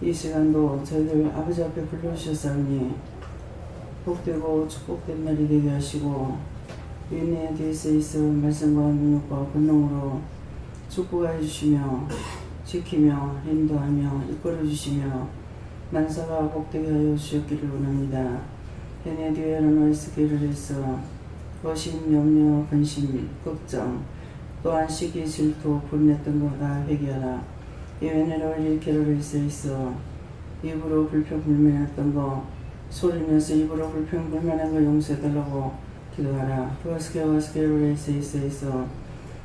이 시간도 저희들 아버지 앞에 불러주셨사오니 복되고 축복된 날이 되게 하시고 윤회에 대해서 있어 말씀과 능력과 권능으로 축복하여 주시며 지키며 인도하며 이끌어 주시며 만사가 복되게 하여 주셨기를 원합니다. 현에 뒤에는 어리석기를 해서 거심, 염려, 근심, 걱정 또한 시기, 질투, 분냈던 거 다 회개하라. 이 은혜를 일깨로 있어 입으로 불평불만했던 거 소리내서 입으로 불평불만한 거 용서해달라고 기도하라. 두아스케와스케로 있어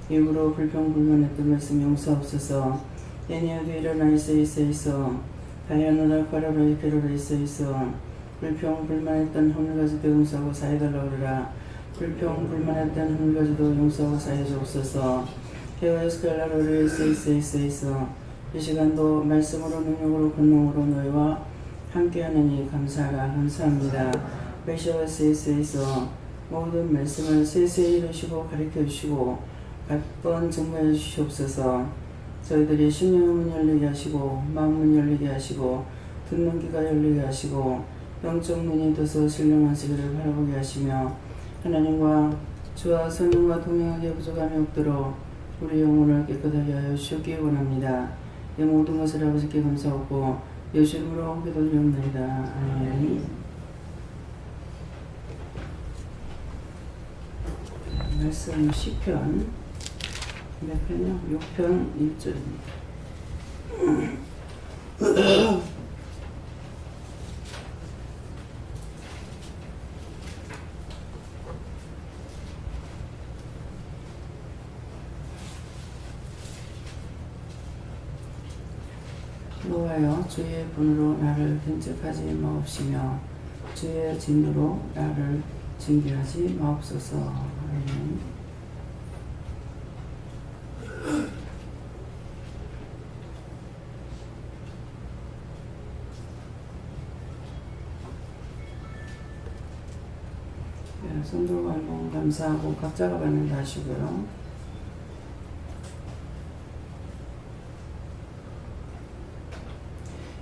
입으로 불평불만했던 말씀 용서없어서 애니어도 일어나 있어 다이아노달과라로 이케로로 있어 불평불만했던 허물가지도 용서하고 사해달라고 그러라. 불평불만했던 허물가지도 용서하고 사해주옵소서. 헤어스칼라로를 있어 이 시간도 말씀으로 능력으로 권능으로 너희와 함께하느니 감사하라. 감사합니다. 베셔스 있어 모든 말씀을 세세히 이루시고 가르쳐 주시고 각번 증거해 주시옵소서. 저희들이 신령의 문 열리게 하시고 마음문 열리게 하시고 듣는 귀가 열리게 하시고 영적 눈이 떠서 신령하시기를 바라보게 하시며 하나님과 주와 성령과 동행하게 부족함이 없도록 우리 영혼을 깨끗하게 하여 주시기 원합니다. 이 모든 것을 아버지께 감사하고 예수 이름으로 기도드립니다. 아멘. 말씀 시편 몇 편이요? 6편 1절입니다. 여호와여 주의 분으로 나를 견책하지 마옵시며 주의 진노로 나를 징계하지 마옵소서. 아멘. 손들고 한번 감사하고 각자가 받는다 하시고요.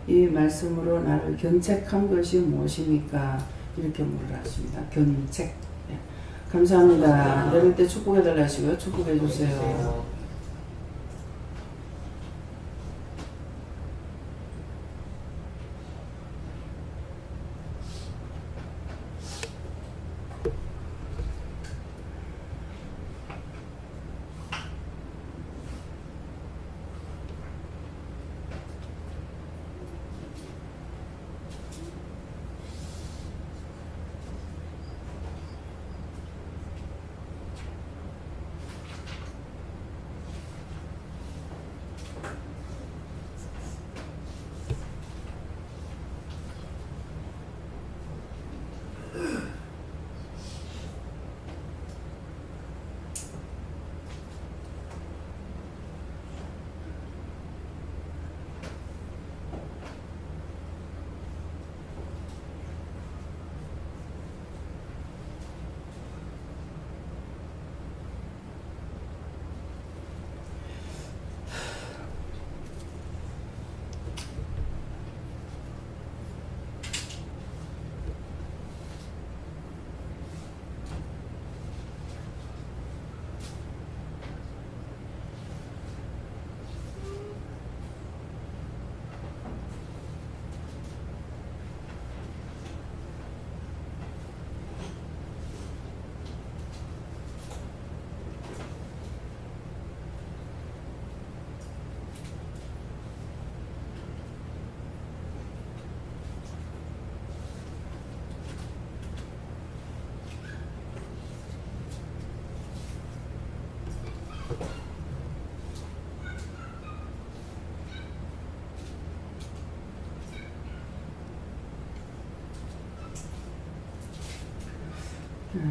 이 말씀으로 나를 견책한 것이 무엇입니까? 이렇게 물으라 하십니다. 견책. 네. 감사합니다. 내릴 때 축복해달라 하시고요. 축복해주세요.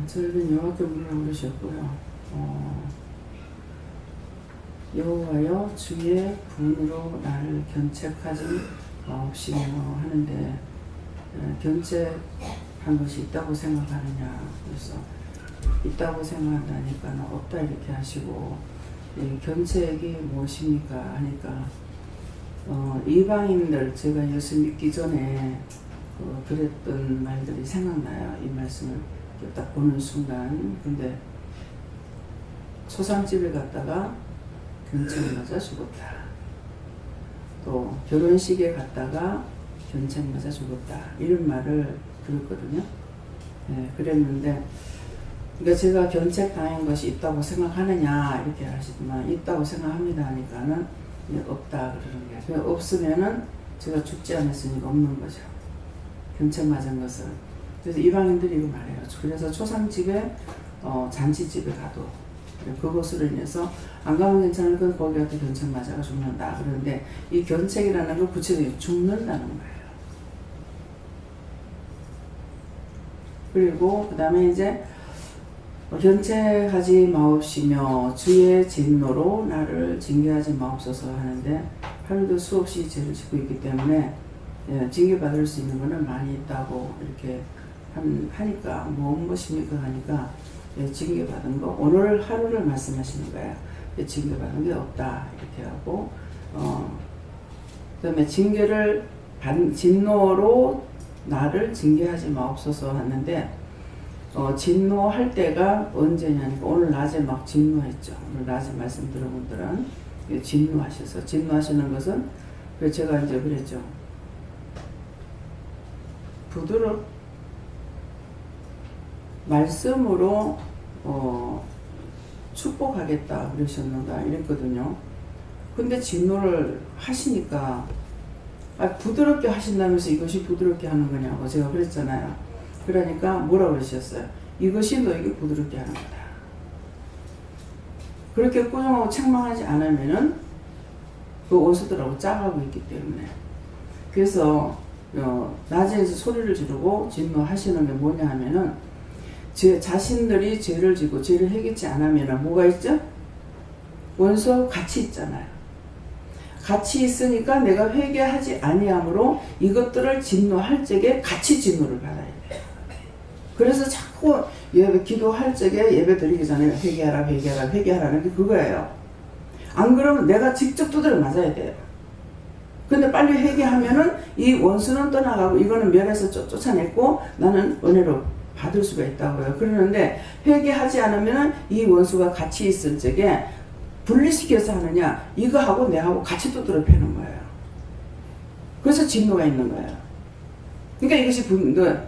저희는 여호와께 물으라고 그러셨고요. 여호와여 주의 분으로 나를 견책하지 마옵시며 하는데 견책한 것이 있다고 생각하느냐. 그래서 있다고 생각한다니까 없다 이렇게 하시고 견책이 무엇입니까 하니까 이방인들 제가 예수 믿기 전에 그랬던 말들이 생각나요. 이 말씀을 딱 보는 순간. 근데 초상집에 갔다가 견책 맞아 죽었다. 또 결혼식에 갔다가 견책 맞아 죽었다. 이런 말을 들었거든요. 네, 그랬는데 그러니까 제가 견책 당한 것이 있다고 생각하느냐 이렇게 하시지만 있다고 생각합니다 하니까는 없다 그러는 게 없으면은 제가 죽지 않았으니까 없는 거죠. 견책 맞은 것은. 그래서 이방인들이 이거 말해요. 그래서 초상집에 잔치집에 가도 그것으로 인해서 안 가면 괜찮을 건 거기 가서 견책 맞아가 죽는다. 그런데 이 견책이라는 건 구체적으로 죽는다는 거예요. 그리고 그 다음에 이제 견책하지 마옵시며 주의 진노로 나를 징계하지 마옵소서 하는데 하루도 수없이 죄를 짓고 있기 때문에 징계받을 수 있는 것은 많이 있다고 이렇게 하니까 무엇입니까 하니까 징계받은 거 오늘 하루를 말씀하시는 거예요. 징계받은 게 없다 이렇게 하고 그 다음에 진노로 나를 징계하지 마옵소서 하는데 진노할 때가 언제냐니까 오늘 낮에 막 진노했죠. 오늘 낮에 말씀 들은 분들은 진노하셔서 진노하시는 것은 제가 이제 그랬죠. 말씀으로 축복하겠다 그러셨는가 이랬거든요. 근데 진노를 하시니까 부드럽게 하신다면서 이것이 부드럽게 하는 거냐고 제가 그랬잖아요. 그러니까 뭐라고 그러셨어요? 이것이 너에게 부드럽게 하는 거다. 그렇게 꾸중하고 책망하지 않으면은 그 원수들하고 짝하고 있기 때문에. 그래서 낮에 소리를 지르고 진노하시는 게 뭐냐 하면은 자신들이 죄를 지고 죄를 해결치 않으면 뭐가 있죠? 원수하고 같이 있잖아요. 같이 있으니까 내가 회개하지 아니함으로 이것들을 진노할 적에 같이 진노를 받아야 돼요. 그래서 자꾸 기도할 적에 예배 드리기 전에 회개하라는 게 그거예요. 안 그러면 내가 직접 두드려 맞아야 돼요. 근데 빨리 회개하면은 이 원수는 떠나가고 이거는 멸해서 쫓아냈고 나는 은혜로 받을 수가 있다고요. 그러는데 회개하지 않으면 이 원수가 같이 있을 적에 분리시켜서 하느냐 이거하고 내하고 같이 두드려 패는 거예요. 그래서 진노가 있는 거예요. 그러니까 이것이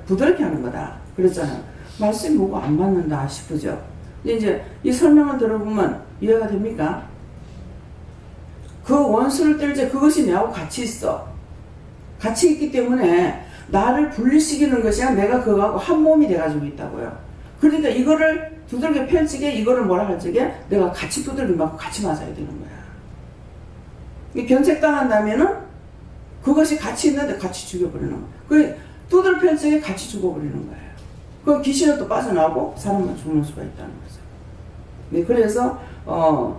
부드럽게 하는 거다. 그랬잖아요. 말씀이 뭐가 안 맞는다 싶으죠. 이제 이 설명을 들어보면 이해가 됩니까? 그 원수를 뗄 때 그것이 내하고 같이 있어. 같이 있기 때문에 나를 분리시키는 것이 아니라 내가 그거하고 한 몸이 돼가지고 있다고요. 그러니까 이거를 두들겨 펼 적에 이거를 뭐라 할 적에 내가 같이 두들겨 맞고 같이 맞아야 되는 거야. 견책당한다면은 그것이 같이 있는데 같이 죽여버리는 거야. 그 두들겨 펼 적에 같이 죽어버리는 거예요. 그 귀신은 또 빠져나오고 사람만 죽는 수가 있다는 거죠. 네, 그래서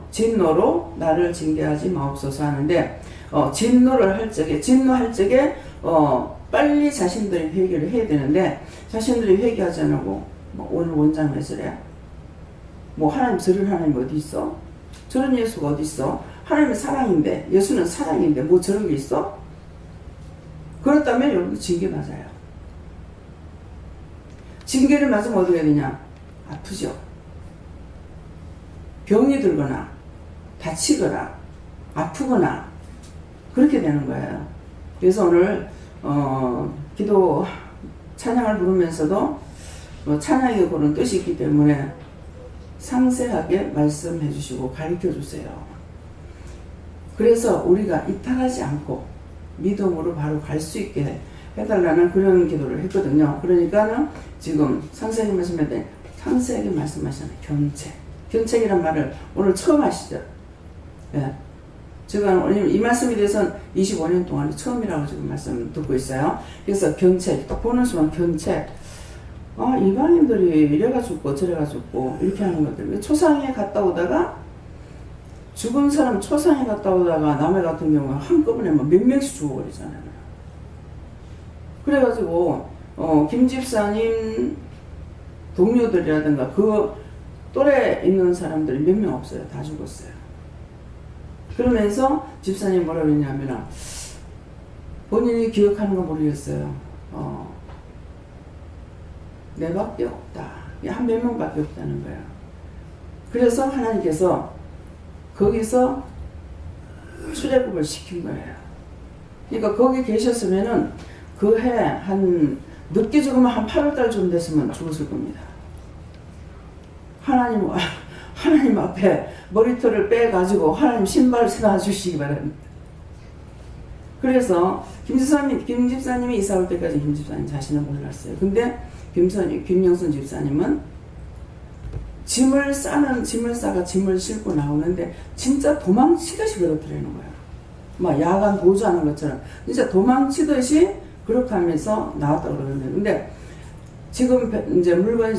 진노로 나를 징계하지 마옵소서 하는데 진노할 적에 빨리 자신들이 회개를 해야 되는데 자신들이 회개하지 않고 오늘 원장 왜 저래? 저런 하나님 어디 있어? 저런 예수가 어디 있어? 하나님은 사랑인데 예수는 사랑인데 뭐 저런 게 있어? 그렇다면 여러분 징계 맞아요. 징계를 맞으면 어떻게 되냐? 아프죠. 병이 들거나 다치거나 아프거나 그렇게 되는 거예요. 그래서 오늘 기도 찬양을 부르면서도 찬양이 그런 뜻이 있기 때문에 상세하게 말씀해 주시고 가르쳐 주세요. 그래서 우리가 이탈하지 않고 믿음으로 바로 갈 수 있게 해달라는 그런 기도를 했거든요. 그러니까는 지금 상세하게 말씀하시는 견책이란 말을 오늘 처음 하시죠. 예. 제가 이 말씀에 대해서는 25년 동안 처음이라고 지금 말씀 듣고 있어요. 그래서 견책, 딱 보는 순간 견책. 이방인들이 이래가 죽고 저래가 죽고 이렇게 하는 것들. 초상에 갔다 오다가 죽은 사람 초상에 갔다 오다가 남해 같은 경우는 한꺼번에 몇 명씩 죽어버리잖아요. 그래가지고 김 집사님 동료들이라든가 그 또래 있는 사람들이 몇 명 없어요. 다 죽었어요. 그러면서 집사님이 뭐라고 그랬냐면은 본인이 기억하는 거 모르겠어요. 내밖에 없다. 한 몇 명밖에 없다는 거야. 그래서 하나님께서 거기서 출애굽을 시킨 거예요. 그러니까 거기 계셨으면은 그 해 한 늦게 죽으면 한 8월달쯤 됐으면 죽었을 겁니다. 하나님 앞에 머리털을 빼가지고 하나님 신발을 신어주시기 바랍니다. 그래서 김 집사님이 이사 올 때까지 김 집사님 자신은 몰랐어요. 근데 김영순 집사님은 짐을 싸가 짐을 싣고 나오는데 진짜 도망치듯이 그렇더라는 거예요. 막 야간 보조하는 것처럼 진짜 도망치듯이 그렇게 하면서 나왔다고 그러는데, 근데 지금 이제 물건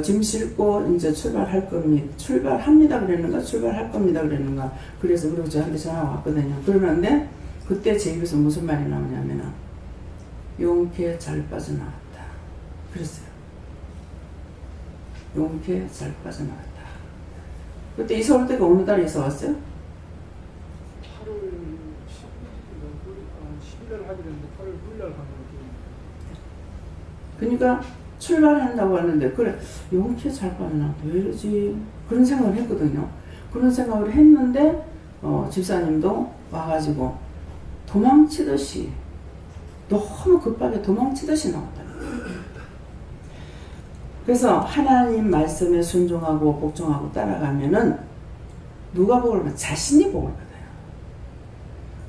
짐 싣고 이제 출발합니다 그랬는가 출발할 겁니다 그랬는가, 그래서 그리고 저한테 전화가 왔거든요. 그러는데 그때 제 입에서 무슨 말이 나오냐면은 용케 잘 빠져나왔다 그랬어요. 용케 잘 빠져나왔다. 그때 이사 올 때가 어느 달에 이사 왔어요? 8월 11일 하게 됐는데 8월 9일 날 간 거죠. 그러니까 출발한다고 하는데 그래 용케 잘 빠져나왔다 왜 이러지 그런 생각을 했거든요. 그런 생각을 했는데 집사님도 와가지고 도망치듯이 너무 급하게 도망치듯이 나왔다. 그래서 하나님 말씀에 순종하고 복종하고 따라가면은 누가 복을 받아요? 자신이 복을 받아요.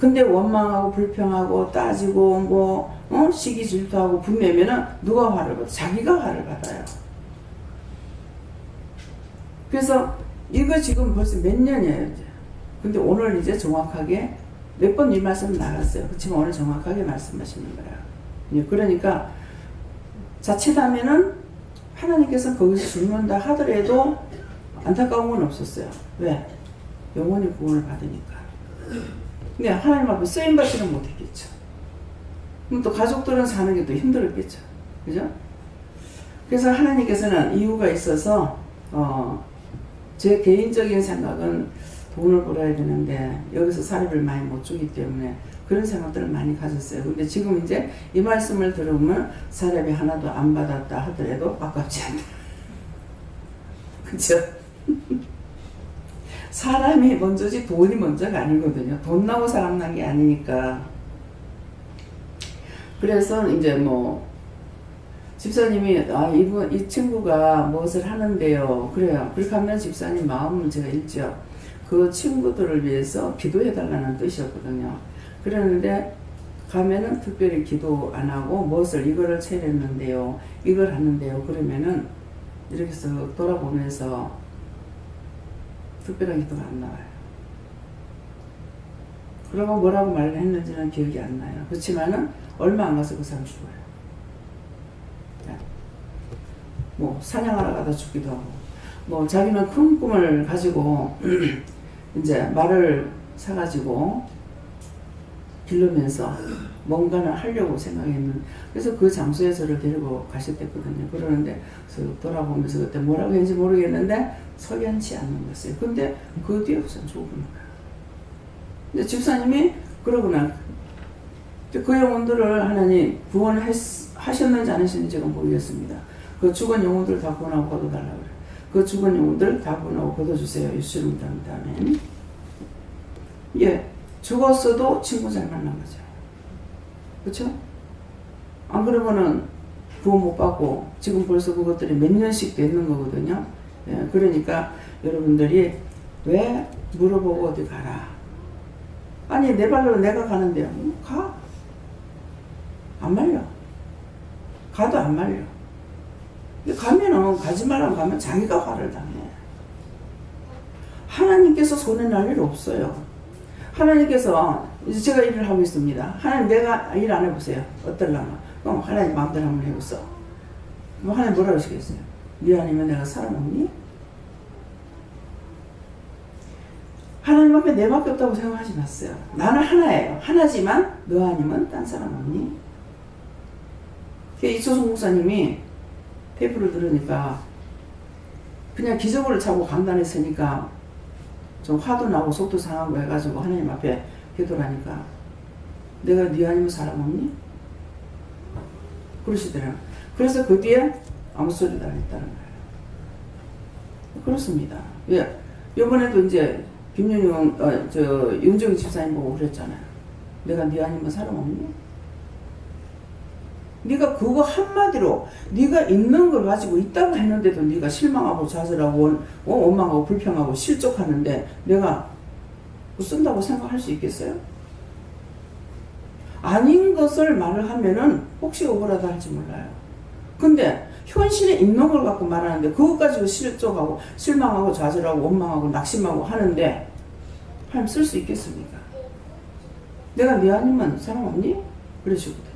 근데 원망하고 불평하고 따지고 시기 질투하고 분내면은 누가 화를 받아요? 자기가 화를 받아요. 그래서 이거 지금 벌써 몇 년이에요 이제. 근데 오늘 이제 정확하게 몇 번 이 말씀 나갔어요. 그렇지만 오늘 정확하게 말씀하시는 거예요. 그러니까 자칫하면은 하나님께서 거기서 죽는다 하더라도 안타까운 건 없었어요. 왜? 영원히 구원을 받으니까. 근데 하나님 앞에 쓰임받지는 못했겠죠. 그럼 또 가족들은 사는 게 또 힘들었겠죠. 그죠? 그래서 하나님께서는 이유가 있어서 제 개인적인 생각은 돈을 벌어야 되는데 여기서 사례를 많이 못 주기 때문에 그런 생각들을 많이 가졌어요. 근데 지금 이제 이 말씀을 들으면 사례비 하나도 안 받았다 하더라도 아깝지 않다. 그쵸? 사람이 먼저지 돈이 먼저가 아니거든요. 돈 나고 사람 난 게 아니니까. 그래서 이제 집사님이 이 친구가 무엇을 하는데요. 그래요. 그렇게 하면 집사님 마음은 제가 읽죠. 그 친구들을 위해서 기도해 달라는 뜻이었거든요. 그러는데 가면은 특별히 기도 안 하고 무엇을 이거를 채렸는데요. 이걸 하는데요. 그러면은 이렇게 쓱 돌아보면서 특별한 기도가 안 나와요. 그러고 뭐라고 말을 했는지는 기억이 안 나요. 그렇지만은 얼마 안 가서 그 사람 죽어요. 사냥하러 가다 죽기도 하고, 자기는 큰 꿈을 가지고 이제 말을 사가지고 기르면서 뭔가를 하려고 생각했는, 그래서 그 장소에 저를 데리고 가셨댔거든요. 그러는데 돌아보면서 그때 뭐라고 했는지 모르겠는데 석연치 않는 거였어요. 근데 그 뒤에 우선 죽은 거예요. 근데 집사님이 그러구나. 그 영혼들을 하나님 구원하셨는지 안 하셨는지 제가 모르겠습니다. 그 죽은 영혼들 다 구원하고 걷어달라고 그래요. 그 죽은 영혼들 다 구원하고 걷어주세요. 예수님 다음에. 예, 죽었어도 친구 잘 만난 거죠. 그렇죠? 안 그러면은 구원 못 받고 지금 벌써 그것들이 몇 년씩 되는 거거든요. 예, 그러니까 여러분들이 왜 물어보고 어디 가라. 아니 내 발로 내가 가는데요. 가. 안 말려. 가도 안 말려. 가면은 가지 말라고 가면 자기가 화를 당해. 하나님께서 손에 날 일 없어요. 하나님께서 이제 제가 일을 하고 있습니다. 하나님 내가 일 안 해보세요. 어떨라나. 그럼 하나님 마음대로 한번 해보소. 하나님 뭐라고 하시겠어요? 네 아니면 내가 살아먹니? 하나님 앞에 내밖에 없다고 생각하지 마세요. 나는 하나예요. 하나지만 너 아니면 딴 사람 없니? 이초성 목사님이 테이프를 들으니까 그냥 기적을 차고 강단에 서니까 좀 화도 나고 속도 상하고 해가지고 하나님 앞에 기도를 하니까 내가 네 아니면 사람 없니? 그러시더라고요. 그래서 그 뒤에 아무 소리도 안 했다는 거예요. 그렇습니다. 예. 이번에도 이제 윤정희 집사님 보고 그랬잖아요. 내가 네 아니면 사람 없니? 네가 그거 한마디로 네가 있는 걸 가지고 있다고 했는데도 네가 실망하고 좌절하고 원망하고 불평하고 실족하는데 내가 쓴다고 생각할 수 있겠어요? 아닌 것을 말을 하면은 혹시 억울하다 할지 몰라요. 근데 현실에 있는 걸 갖고 말하는데 그것 가지고 실족하고 실망하고 좌절하고 원망하고 낙심하고 하는데 하나님 쓸 수 있겠습니까? 내가 네 아니면 사람 없니? 그러시거든요.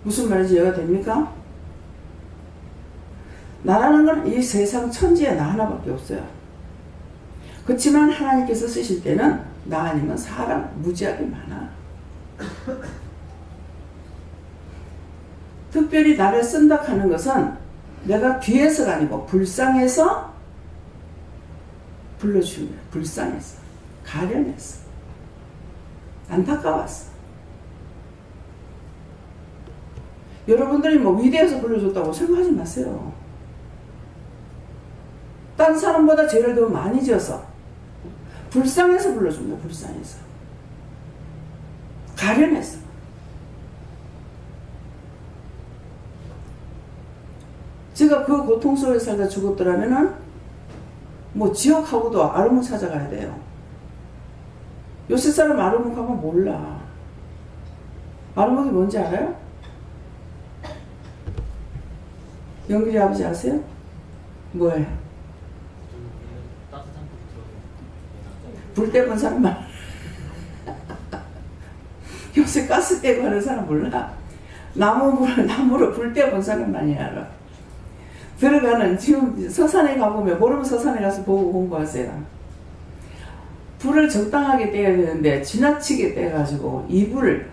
무슨 말인지 이해가 됩니까? 나라는 건 이 세상 천지에 나 하나밖에 없어요. 그렇지만 하나님께서 쓰실 때는 나 아니면 사람 무지하게 많아. 특별히 나를 쓴다 하는 것은 내가 귀해서가 아니고 불쌍해서 불러주는 거야. 불쌍해서, 가련해서, 안타까웠어. 여러분들이 뭐 위대해서 불러줬다고 생각하지 마세요. 딴 사람보다 죄를 더 많이 지어서 불쌍해서 불러줍니다. 불쌍해서, 가련해서. 제가 그 고통 속에 살다 죽었더라면은 뭐 지옥하고도 아르몬 찾아가야 돼요. 요새 사람 아르몬 가면 몰라. 아르몬이 뭔지 알아요? 영길이 아버지 아세요? 뭐예요? 불 떼본 사람만. 요새 가스 떼고 하는 사람 몰라. 나무로 불 떼본 사람만이 알아. 들어가는, 지금 서산에 가보면, 모르면 서산에 가서 보고 공부하세요. 불을 적당하게 떼야 되는데, 지나치게 떼가지고, 이불,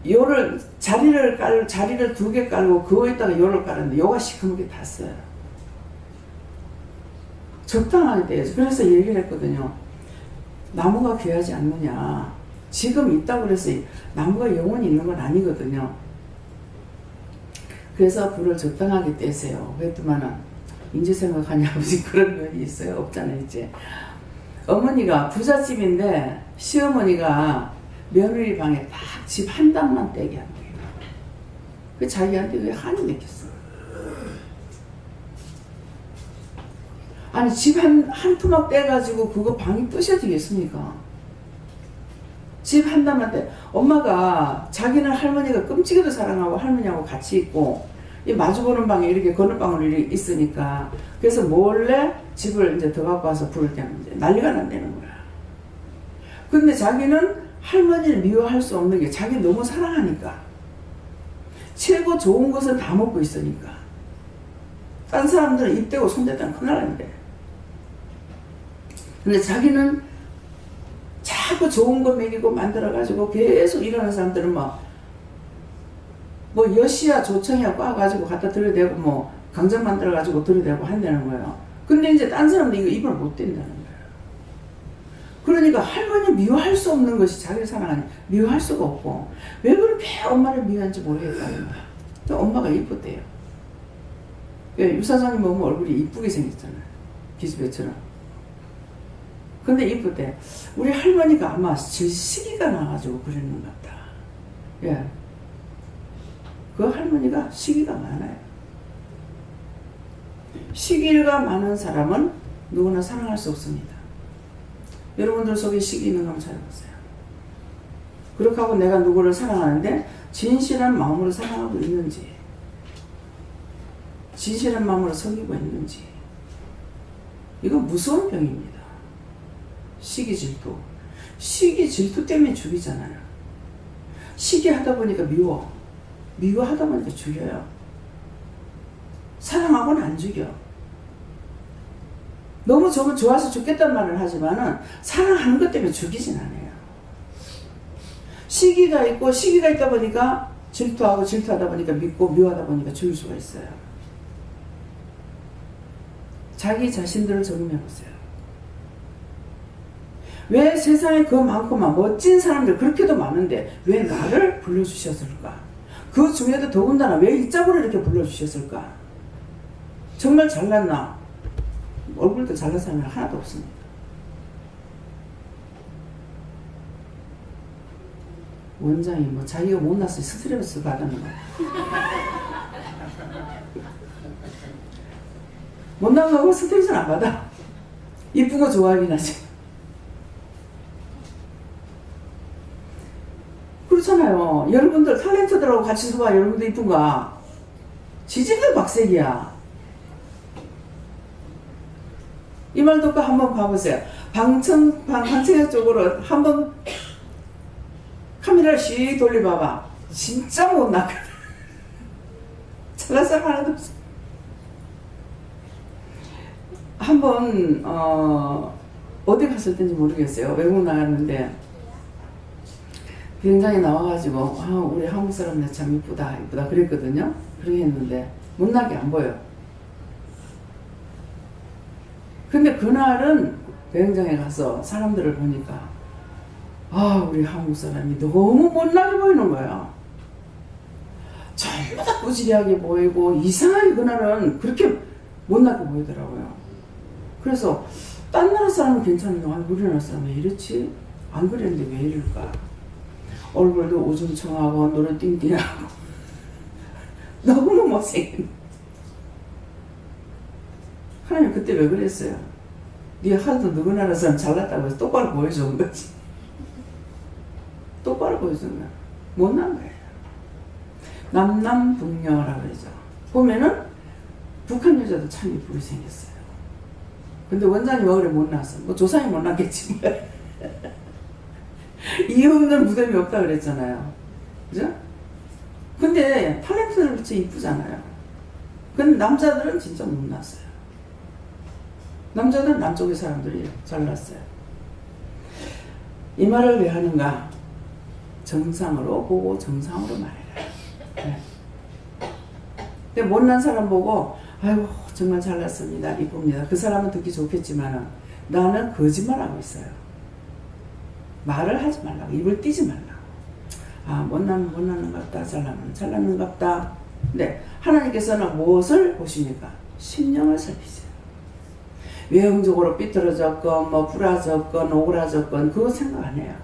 요를, 자리를 2개 깔고, 그거에다가 요를 깔았는데, 요가 시커멓게 탔어요. 적당하게 떼야지. 그래서 얘기를 했거든요. 나무가 귀하지 않느냐. 지금 있다고 그래서 나무가 영원히 있는 건 아니거든요. 그래서 불을 적당하게 떼세요. 그랬더만은 인제 생각하냐 아버지 그런 면이 있어요? 없잖아요. 이제 어머니가 부잣집인데 시어머니가 며느리 방에 딱 집 한 단만 떼게 한 거예요. 그 자기한테 왜 한이 맺혔어? 아니 집 한 투막 떼가지고 그거 방이 부셔지겠습니까? 집 한 단만 떼. 엄마가 자기는 할머니가 끔찍이도 사랑하고 할머니하고 같이 있고 이 마주보는 방에 이렇게 건너방으로 이렇게 있으니까 그래서 몰래 집을 이제 더 갖고 와서 불을 때는 이제 난리가 난다는 거야. 근데 자기는 할머니를 미워할 수 없는 게 자기 너무 사랑하니까 최고 좋은 것은 다 먹고 있으니까 딴 사람들은 입 대고 손 대면 큰일 나는데 근데 자기는 자꾸 좋은 거 먹이고 만들어가지고 계속 일하는 사람들은 뭐 여시야 조청이야 꽈가지고 갖다 들여대고 뭐 강정 만들어가지고 들여대고 한다는 거예요. 근데 이제 딴 사람들 이거 입을 못 댄다는 거예요. 그러니까 할머니 미워할 수 없는 것이 자기를 사랑하니 미워할 수가 없고 왜 그렇게 엄마를 미워하는지 모르겠다는 거야. 엄마가 이쁘대요. 유사장님 보면 얼굴이 이쁘게 생겼잖아요. 기집애처럼. 근데 이쁘대. 우리 할머니가 아마 시기가 나가지고 그랬는 것 같다. 예. 그 할머니가 시기가 많아요. 시기가 많은 사람은 누구나 사랑할 수 없습니다. 여러분들 속에 시기 있는 거 한번 찾아보세요. 그렇게 하고 내가 누구를 사랑하는데 진실한 마음으로 사랑하고 있는지 진실한 마음으로 섬기고 있는지 이건 무서운 병입니다. 시기 질투. 시기 질투 때문에 죽이잖아요. 시기 하다 보니까 미워. 미워하다 보니까 죽여요. 사랑하고는 안 죽여. 너무 저는 좋아서 죽겠다는 말을 하지만은 사랑하는 것 때문에 죽이진 않아요. 시기가 있고 시기가 있다 보니까 질투하고 질투하다 보니까 믿고 미워하다 보니까 죽일 수가 있어요. 자기 자신들을 점검해 보세요. 왜 세상에 그 많고만 멋진 사람들 그렇게도 많은데 왜 나를 불러주셨을까? 그 중에도 더군다나 왜 이 짝으로 이렇게 불러주셨을까? 정말 잘났나? 얼굴도 잘난 사람이 하나도 없습니다. 원장이 뭐 자기가 못났어요. 스트레스 받는 거. 못난 거고 스트레스는 안 받아. 이쁜 거 좋아하긴 하지. 그렇잖아요. 여러분들 탤런트들하고 같이 서봐. 여러분들 이쁜가? 지지도 박색이야. 이 말 듣고 한번 봐보세요. 방청객 쪽으로 한번 카메라를 씩 돌려봐봐. 진짜 못났거든. 잘난 사람 하나도 없어. 한번 어디 갔을 때인지 모르겠어요. 외국 나갔는데 비행장에 나와가지고 우리 한국 사람들 참 이쁘다 이쁘다 그랬거든요. 그렇게 했는데 못나게 안 보여. 근데 그날은 비행장에 가서 사람들을 보니까 우리 한국 사람이 너무 못나게 보이는 거야. 전부 다 꾸지리하게 보이고 이상하게 그날은 그렇게 못나게 보이더라고요. 그래서 딴 나라 사람은 괜찮은데 우리나라 사람은 왜 이렇지? 안 그랬는데 왜 이럴까? 얼굴도 우중청하고 눈은 띵띵하고 너무 못생긴. 하나님 그때 왜 그랬어요? 네가 하도 누구 나라 사람 잘났다고 해서 똑바로 보여준 거지. 똑바로 보여준 거야. 못난 거예요. 남남북녀라고 그러죠. 보면은 북한 여자도 참 이쁘게 생겼어요. 근데 원장님 얼굴에 못났어. 뭐 조상이 못났겠지. 이유 없는 무덤이 없다 그랬잖아요. 그죠? 근데 탤런트들 진짜 이쁘잖아요. 근데 남자들은 진짜 못났어요. 남자들은 남쪽의 사람들이 잘났어요. 이 말을 왜 하는가? 정상으로 보고 정상으로 말해라. 네. 근데 못난 사람 보고 아이고 정말 잘났습니다. 이쁩니다. 그 사람은 듣기 좋겠지만 나는 거짓말하고 있어요. 말을 하지 말라고. 입을 띄지 말라고. 못나면 못나는갑다. 잘나면 잘나는갑다. 근데 하나님께서는 무엇을 보십니까? 심령을 살피세요. 외형적으로 삐뚤어졌건 뭐 부라졌건 오그라졌건 그거 생각 안 해요.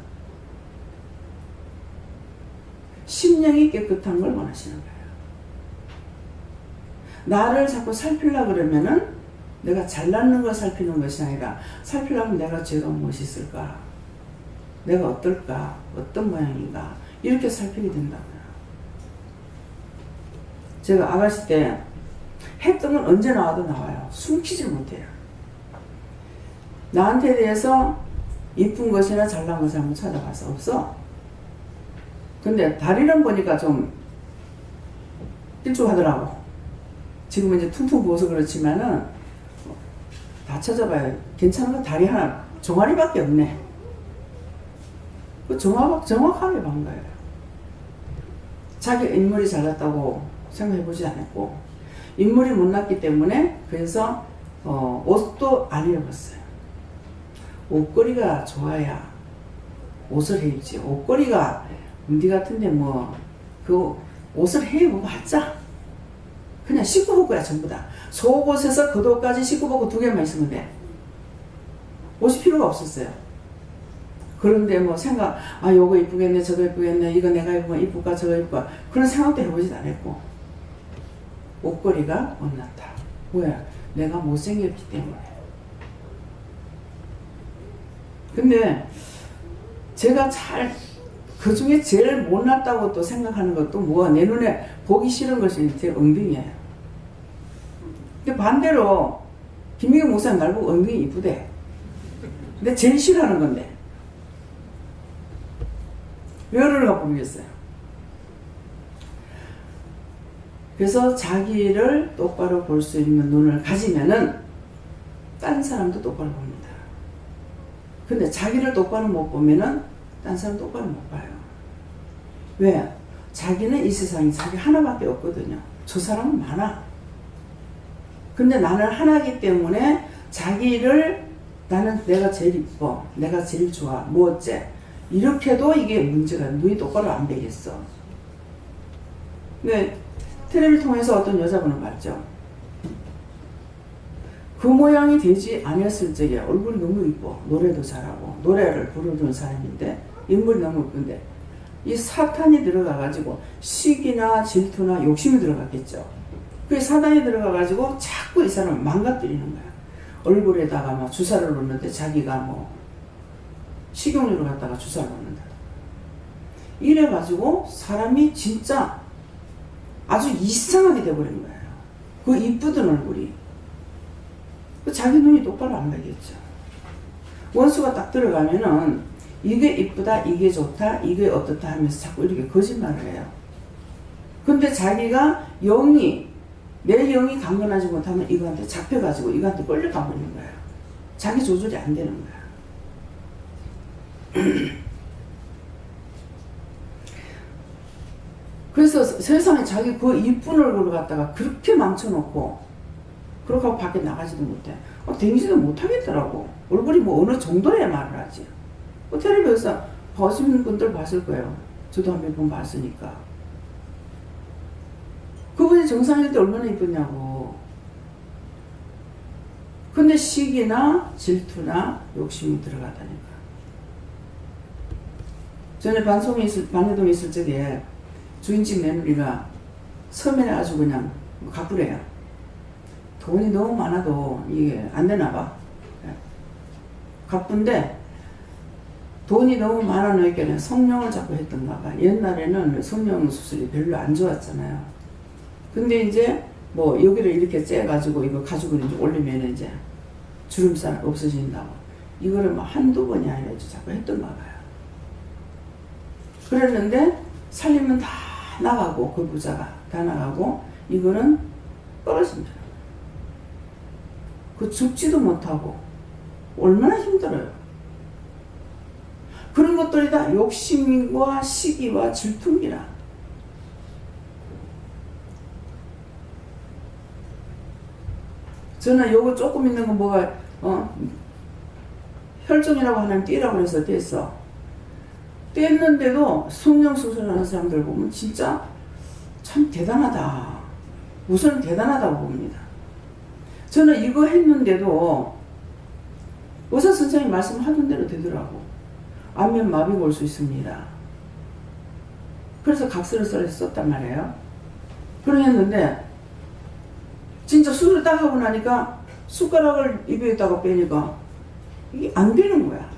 심령이 깨끗한 걸 원하시는 거예요. 나를 자꾸 살피려고 그러면은 내가 잘났는 걸 살피는 것이 아니라 살피려면 내가 죄가 무엇이 있을까? 내가 어떨까? 어떤 모양인가? 이렇게 살피게 된다고요. 제가 아가씨 때 했던 건 언제 나와도 나와요. 숨기질 못해요. 나한테 대해서 이쁜 것이나 잘난 것을 한번 찾아봐서 없어. 근데 다리는 보니까 좀 일쭉하더라고. 지금은 이제 퉁퉁 부어서 그렇지만은 다 찾아봐요. 괜찮은 건 다리 하나, 종아리밖에 없네. 그 정확하게 본 거예요. 자기 인물이 잘났다고 생각해보지 않았고, 인물이 못났기 때문에 그래서 옷도 안 입었어요. 옷걸이가 좋아야 옷을 해 입지. 옷걸이가 우리 같은데 뭐 그 옷을 해 입어봤자 그냥 씻고벗고야 전부 다. 속옷에서 겉옷까지 씻고벗고 두 개만 있으면 돼. 옷이 필요가 없었어요. 그런데 뭐 생각, 요거 이쁘겠네, 저거 이쁘겠네, 이거 내가 입으면 이쁠까, 저거 이쁠까, 그런 생각도 해보지도 않았고, 옷걸이가 못났다. 왜? 내가 못생겼기 때문에. 근데 제가 그 중에 제일 못났다고 또 생각하는 것도 뭐가 내 눈에 보기 싫은 것이 제 엉덩이예요. 근데 반대로 김미경 목사님 날 보고 엉덩이 이쁘대. 근데 제일 싫어하는 건데. 왜 그러는가 모르겠어요. 그래서 자기를 똑바로 볼 수 있는 눈을 가지면은 다른 사람도 똑바로 봅니다. 근데 자기를 똑바로 못 보면은 다른 사람 똑바로 못 봐요. 왜? 자기는 이 세상에 자기 하나밖에 없거든요. 저 사람은 많아. 근데 나는 하나이기 때문에 자기를 나는 내가 제일 이뻐, 내가 제일 좋아, 뭐 어째, 이렇게도 이게 문제가 눈이 똑바로 안 되겠어. 근데 텔레비를 통해서 어떤 여자분을 봤죠. 그 모양이 되지 않았을 적에 얼굴이 너무 이뻐, 노래도 잘하고 노래를 부르는 사람인데 인물이 너무 이쁜데 이 사탄이 들어가가지고 시기나 질투나 욕심이 들어갔겠죠. 그 사탄이 들어가가지고 자꾸 이 사람을 망가뜨리는 거야. 얼굴에다가 막 주사를 놓는데 자기가 뭐 식용유를 갖다가 주사를 놓는다. 이래가지고 사람이 진짜 아주 이상하게 돼버린 거예요. 그 이쁘던 얼굴이. 자기 눈이 똑바로 안 가겠죠. 원수가 딱 들어가면은 이게 이쁘다, 이게 좋다, 이게 어떻다 하면서 자꾸 이렇게 거짓말을 해요. 근데 자기가 내 영이 강건하지 못하면 이거한테 잡혀가지고 이거한테 끌려가 버리는 거예요. 자기 조절이 안 되는 거야. 그래서 세상에 자기 그 이쁜 얼굴을 갖다가 그렇게 망쳐놓고 그렇게 하고 밖에 나가지도 못해. 댕기지도 못하겠더라고. 얼굴이 뭐 어느 정도야 말을 하지. 텔레비에서 보시는 분들 봤을 거예요. 저도 한 몇 번 봤으니까. 그분이 정상일 때 얼마나 이쁘냐고. 근데 시기나 질투나 욕심이 들어가다니까. 전에 반해동에 있을 적에 주인집 며느리가 서면에 아주 그냥 가쁘래요. 돈이 너무 많아도 이게 안 되나 봐. 가쁜데 돈이 너무 많아놓으니까 성령을 자꾸 했던가 봐. 옛날에는 성령 수술이 별로 안 좋았잖아요. 근데 이제 뭐 여기를 이렇게 째가지고 이거 가지고 이제 올리면 이제 주름살 없어진다고. 이거를 뭐 한두 번이 아니라 자꾸 했던가 봐요. 그랬는데 살림은 다 나가고 그 부자가 다 나가고 이거는 떨어진다. 그 죽지도 못하고 얼마나 힘들어요. 그런 것들이 다 욕심과 시기와 질투입니다. 저는 요거 조금 있는 거 뭐가 혈종이라고 하나님 떼라고 해서 뗐어. 뗐는데도 성형수술하는 사람들 보면 진짜 참 대단하다. 우선 대단하다고 봅니다. 저는 이거 했는데도 의사 선생님이 말씀하던 대로 되더라고. 안면 마비가 올 수 있습니다. 그래서 각서를 썼단 말이에요. 그랬는데 진짜 수술을 딱 하고 나니까 숟가락을 입에다가 빼니까 이게 안 되는 거야.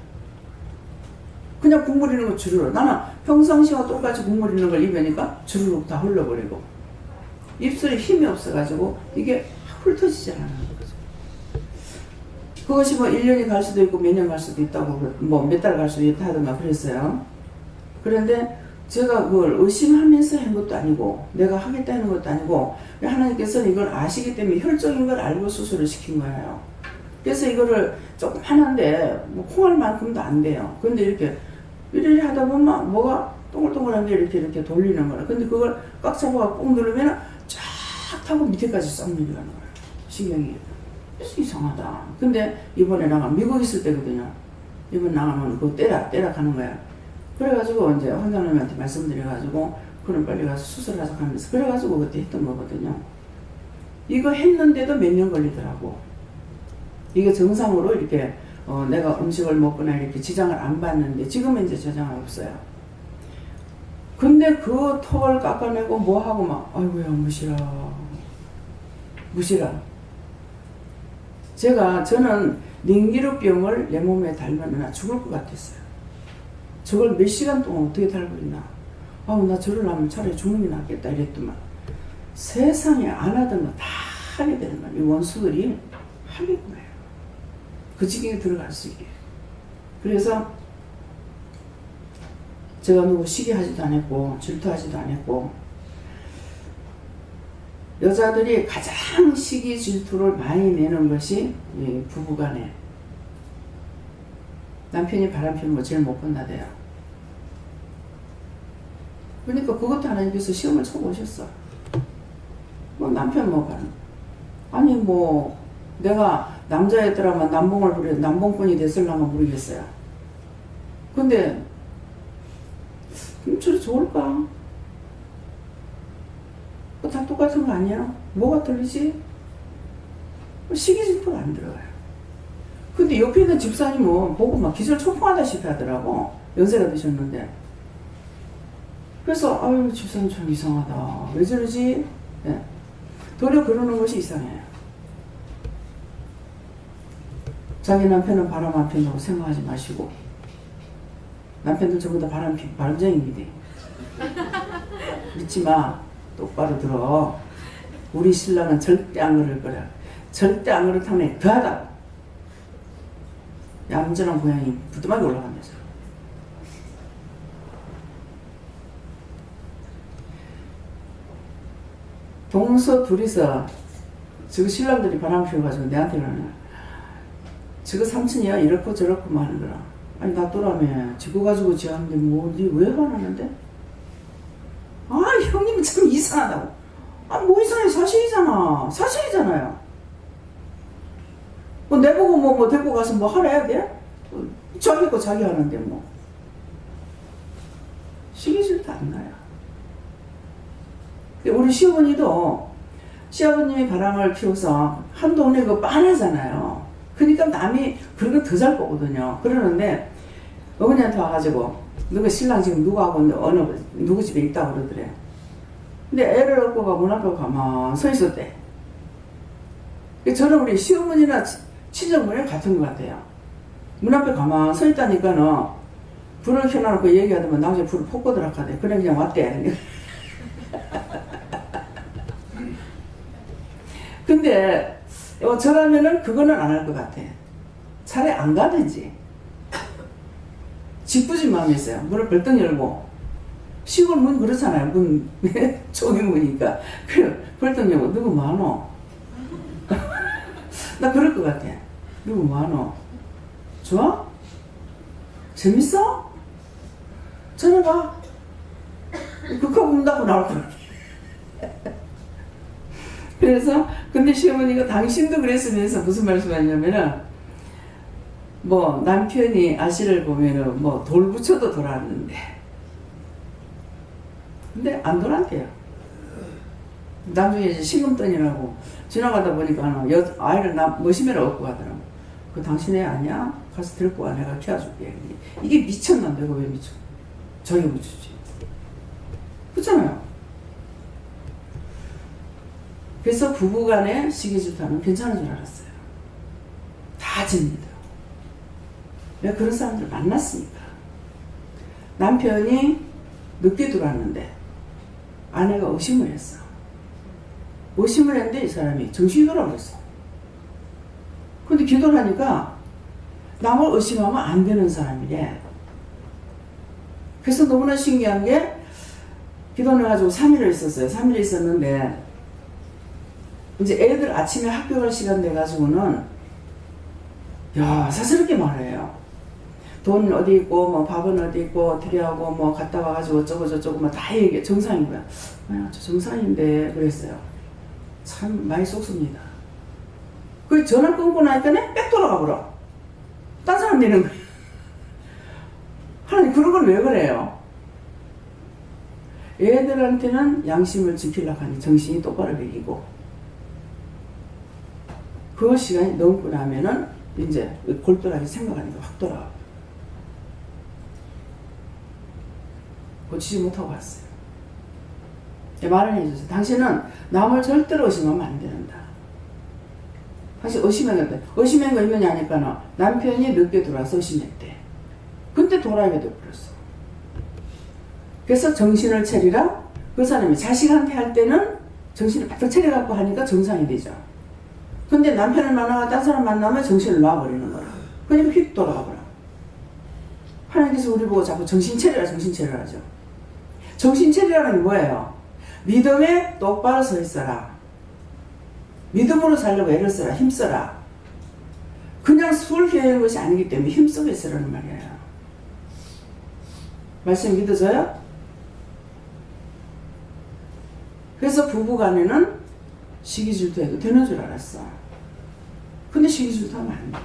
그냥 국물 있는 거 주르륵. 나는 평상시와 똑같이 국물 있는 걸 입으니까 주르륵 다 흘러버리고 입술에 힘이 없어가지고 이게 훑어지지 않는 거죠. 그것이 뭐 1년이 갈 수도 있고 몇 년 갈 수도 있다고 뭐 몇 달 갈 수도 있다 하던가 그랬어요. 그런데 제가 그걸 의심하면서 한 것도 아니고 내가 하겠다 하는 것도 아니고 하나님께서는 이걸 아시기 때문에 혈종인 걸 알고 수술을 시킨 거예요. 그래서 이거를 조금 하는데 뭐 콩알만큼도 안 돼요. 근데 이렇게 이렇게 하다 보면 뭐가 동글동글한 게 이렇게 돌리는 거라. 근데 그걸 꽉 잡아가 꾹 누르면 쫙 타고 밑에까지 싹 내려가는 거예요. 신경이. 그래서 이상하다. 근데 이번에 나가 미국 있을 때거든요. 이번 나가면 그거 떼라 가는 거야. 그래가지고 이제 원장님한테 말씀드려가지고 그럼 빨리 가서 수술하자 하면서 그래가지고 그때 했던 거거든요. 이거 했는데도 몇 년 걸리더라고. 이게 정상으로 이렇게 내가 음식을 먹거나 이렇게 지장을 안 받는데 지금은 이제 지장이 없어요. 근데 그 턱을 깎아내고 뭐하고 막 아이고야 무시라. 저는 냉기류병을 내 몸에 달면 나 죽을 것 같았어요. 저걸 몇 시간 동안 어떻게 달고 있나. 나 저를 하면 차라리 죽는 게 낫겠다 이랬더만 세상에 안 하던 거 다 하게 되는 거예요. 이 원수들이 하겠구나. 그 지경에 들어갈 수 있게. 그래서 제가 누구 시기하지도 않았고 질투하지도 않았고 여자들이 가장 시기 질투를 많이 내는 것이 부부간에 남편이 바람피는 거 제일 못 건다대요. 그러니까 그것도 하나님께서 시험을 쳐보셨어. 뭐 남편 뭐 바람 아니 뭐 내가 남자였더라면 남봉을 부려 남봉꾼이 됐을랑가 모르겠어요. 근데 저리 좋을까? 다 똑같은 거 아니야? 뭐가 틀리지? 시기 질투가 안 들어가요. 근데 옆에 있는 집사님은 보고 막 기절 초풍하다시피 하더라고. 연세가 드셨는데. 그래서 아유 집사님 참 이상하다. 왜 저러지? 네. 도리어 그러는 것이 이상해요. 자기 남편은 바람 안 핀다고 생각하지 마시고, 남편들 전부 다 바람쟁이입니다. 믿지 마. 똑바로 들어. 우리 신랑은 절대 안 그럴 거야. 절대 안 그렇다면 더하다. 얌전한 고양이 부뚜막에 올라가면서. 동서 둘이서 저거 신랑들이 바람 피워가지고 내한테 그러냐. 저거 삼촌이야 이렇고 저렇고 뭐 하는 거라. 아니 나 또라며 지고 가지고 지었는데 뭐 니 왜 화나는데? 아 형님은 참 이상하다고. 아 뭐 이상해. 사실이잖아. 사실이잖아요. 뭐 내보고 뭐 데리고 가서 뭐 하라 해야 돼? 자기 거 자기 하는데 뭐. 시기질도 안 나요. 우리 시어머니도 시아버님이 바람을 피워서 한 동네 그 빤하잖아요. 그러니까 남이 그런 거 더 잘 보거든요. 그러는데 어머니한테 와가지고 너가 신랑 지금 누구하고 누구 집에 있다고 그러더래. 근데 애를 얻고 가 문 앞에 가만 서 있었대. 저는 우리 시어머니나 친정분이랑 같은 것 같아요. 문 앞에 가만 서 있다니까는 불을 켜놔놓고 얘기하더만 나중에 불을 폭 끄더라 하대. 그래 그냥 왔대. 근데 저라면은 그거는 안 할 것 같아. 차라리 안 가든지. 짓궂은 마음이 있어요. 문을 벌떡 열고. 시골 문 그렇잖아요. 문 조경문이니까. 그래 벌떡 열고 누구 많어? 나 그럴 것 같아. 누구 많어? 좋아? 재밌어? 전화가 극하고 문 닫고 나올 거야. 그래서 근데 시어머니가 당신도 그랬으면서 무슨 말씀하냐면은 뭐 남편이 아씨를 보면은 뭐 돌 붙여도 돌았는데 근데 안 돌았대요. 나중에 이제 식음돈이라고 지나가다 보니까 아이를 머시매를 얻고 가더라고. 그 당신 애 아니야? 가서 데리고 와. 내가 키워줄게. 이게 미쳤나? 내가 왜 미쳐? 저기 붙이지. 그렇잖아요. 그래서 부부간의 시기질투는 괜찮은 줄 알았어요. 다 집니다. 왜 그런 사람들 만났으니까. 남편이 늦게 들어왔는데 아내가 의심을 했어. 의심을 했는데 이 사람이 정신이 돌아버렸어. 근데 기도를 하니까 남을 의심하면 안 되는 사람이래. 그래서 너무나 신기한 게 기도를 해가지고 3일을 있었어요. 3일 있었는데 이제 애들 아침에 학교 갈 시간 돼가지고는 야 사스럽게 말해요. 돈 어디 있고 뭐 밥은 어디 있고 어떻게 하고 뭐 갔다 와가지고 어쩌고 저쩌고 뭐 다 얘기해. 정상인 거야. 저 정상인데 그랬어요. 참 많이 쏙습니다. 그 전화 끊고 나니까 빽 돌아가 버려. 딴 사람 되는 거야. 하나님 그런 걸 왜 그래요? 애들한테는 양심을 지키려고 하니 정신이 똑바로 먹이고 그 시간이 넘고 나면은 이제 골똘하게 생각하니까 확 돌아와. 고치지 못하고 왔어요. 말을 해줬어요. 당신은 남을 절대로 의심하면 안 된다. 당신 의심한 거 의문이 아니까는 남편이 늦게 들어와서 의심했대. 근데 돌아오게 돼버렸어. 그래서 정신을 차리라. 그 사람이 자식한테 할 때는 정신을 바짝 차려갖고 하니까 정상이 되죠. 근데 남편을 만나고 딴 사람 만나면 정신을 놔버리는 거라. 그러니까 휙 돌아가 버려. 하나님께서 우리 보고 자꾸 정신 차리라 정신 차리라 하죠. 정신 차리라는 게 뭐예요? 믿음에 똑바로 서 있어라. 믿음으로 살려고 애를 써라. 힘써라. 그냥 술 피우는 것이 아니기 때문에 힘쓰고 있으라는 말이에요. 말씀 믿어져요? 그래서 부부간에는 시기 질투해도 되는 줄 알았어. 근데 시기 질투하면 안 돼요.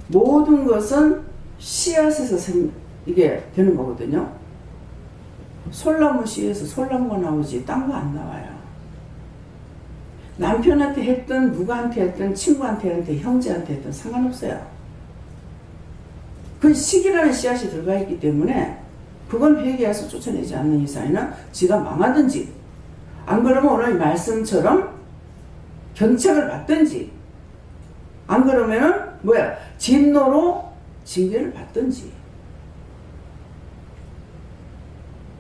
모든 것은 씨앗에서 이게 되는 거거든요. 솔나무 씨에서 솔나무가 나오지 딴 거 안 나와요. 남편한테 했든 누구한테 했든 친구한테 형제한테 했든 상관없어요. 그 시기라는 씨앗이 들어가 있기 때문에 그건 회개해서 쫓아내지 않는 이상에는 지가 망하든지 안 그러면 오늘 말씀처럼 견책을 받든지 안 그러면은 뭐야 진노로 징계를 받든지.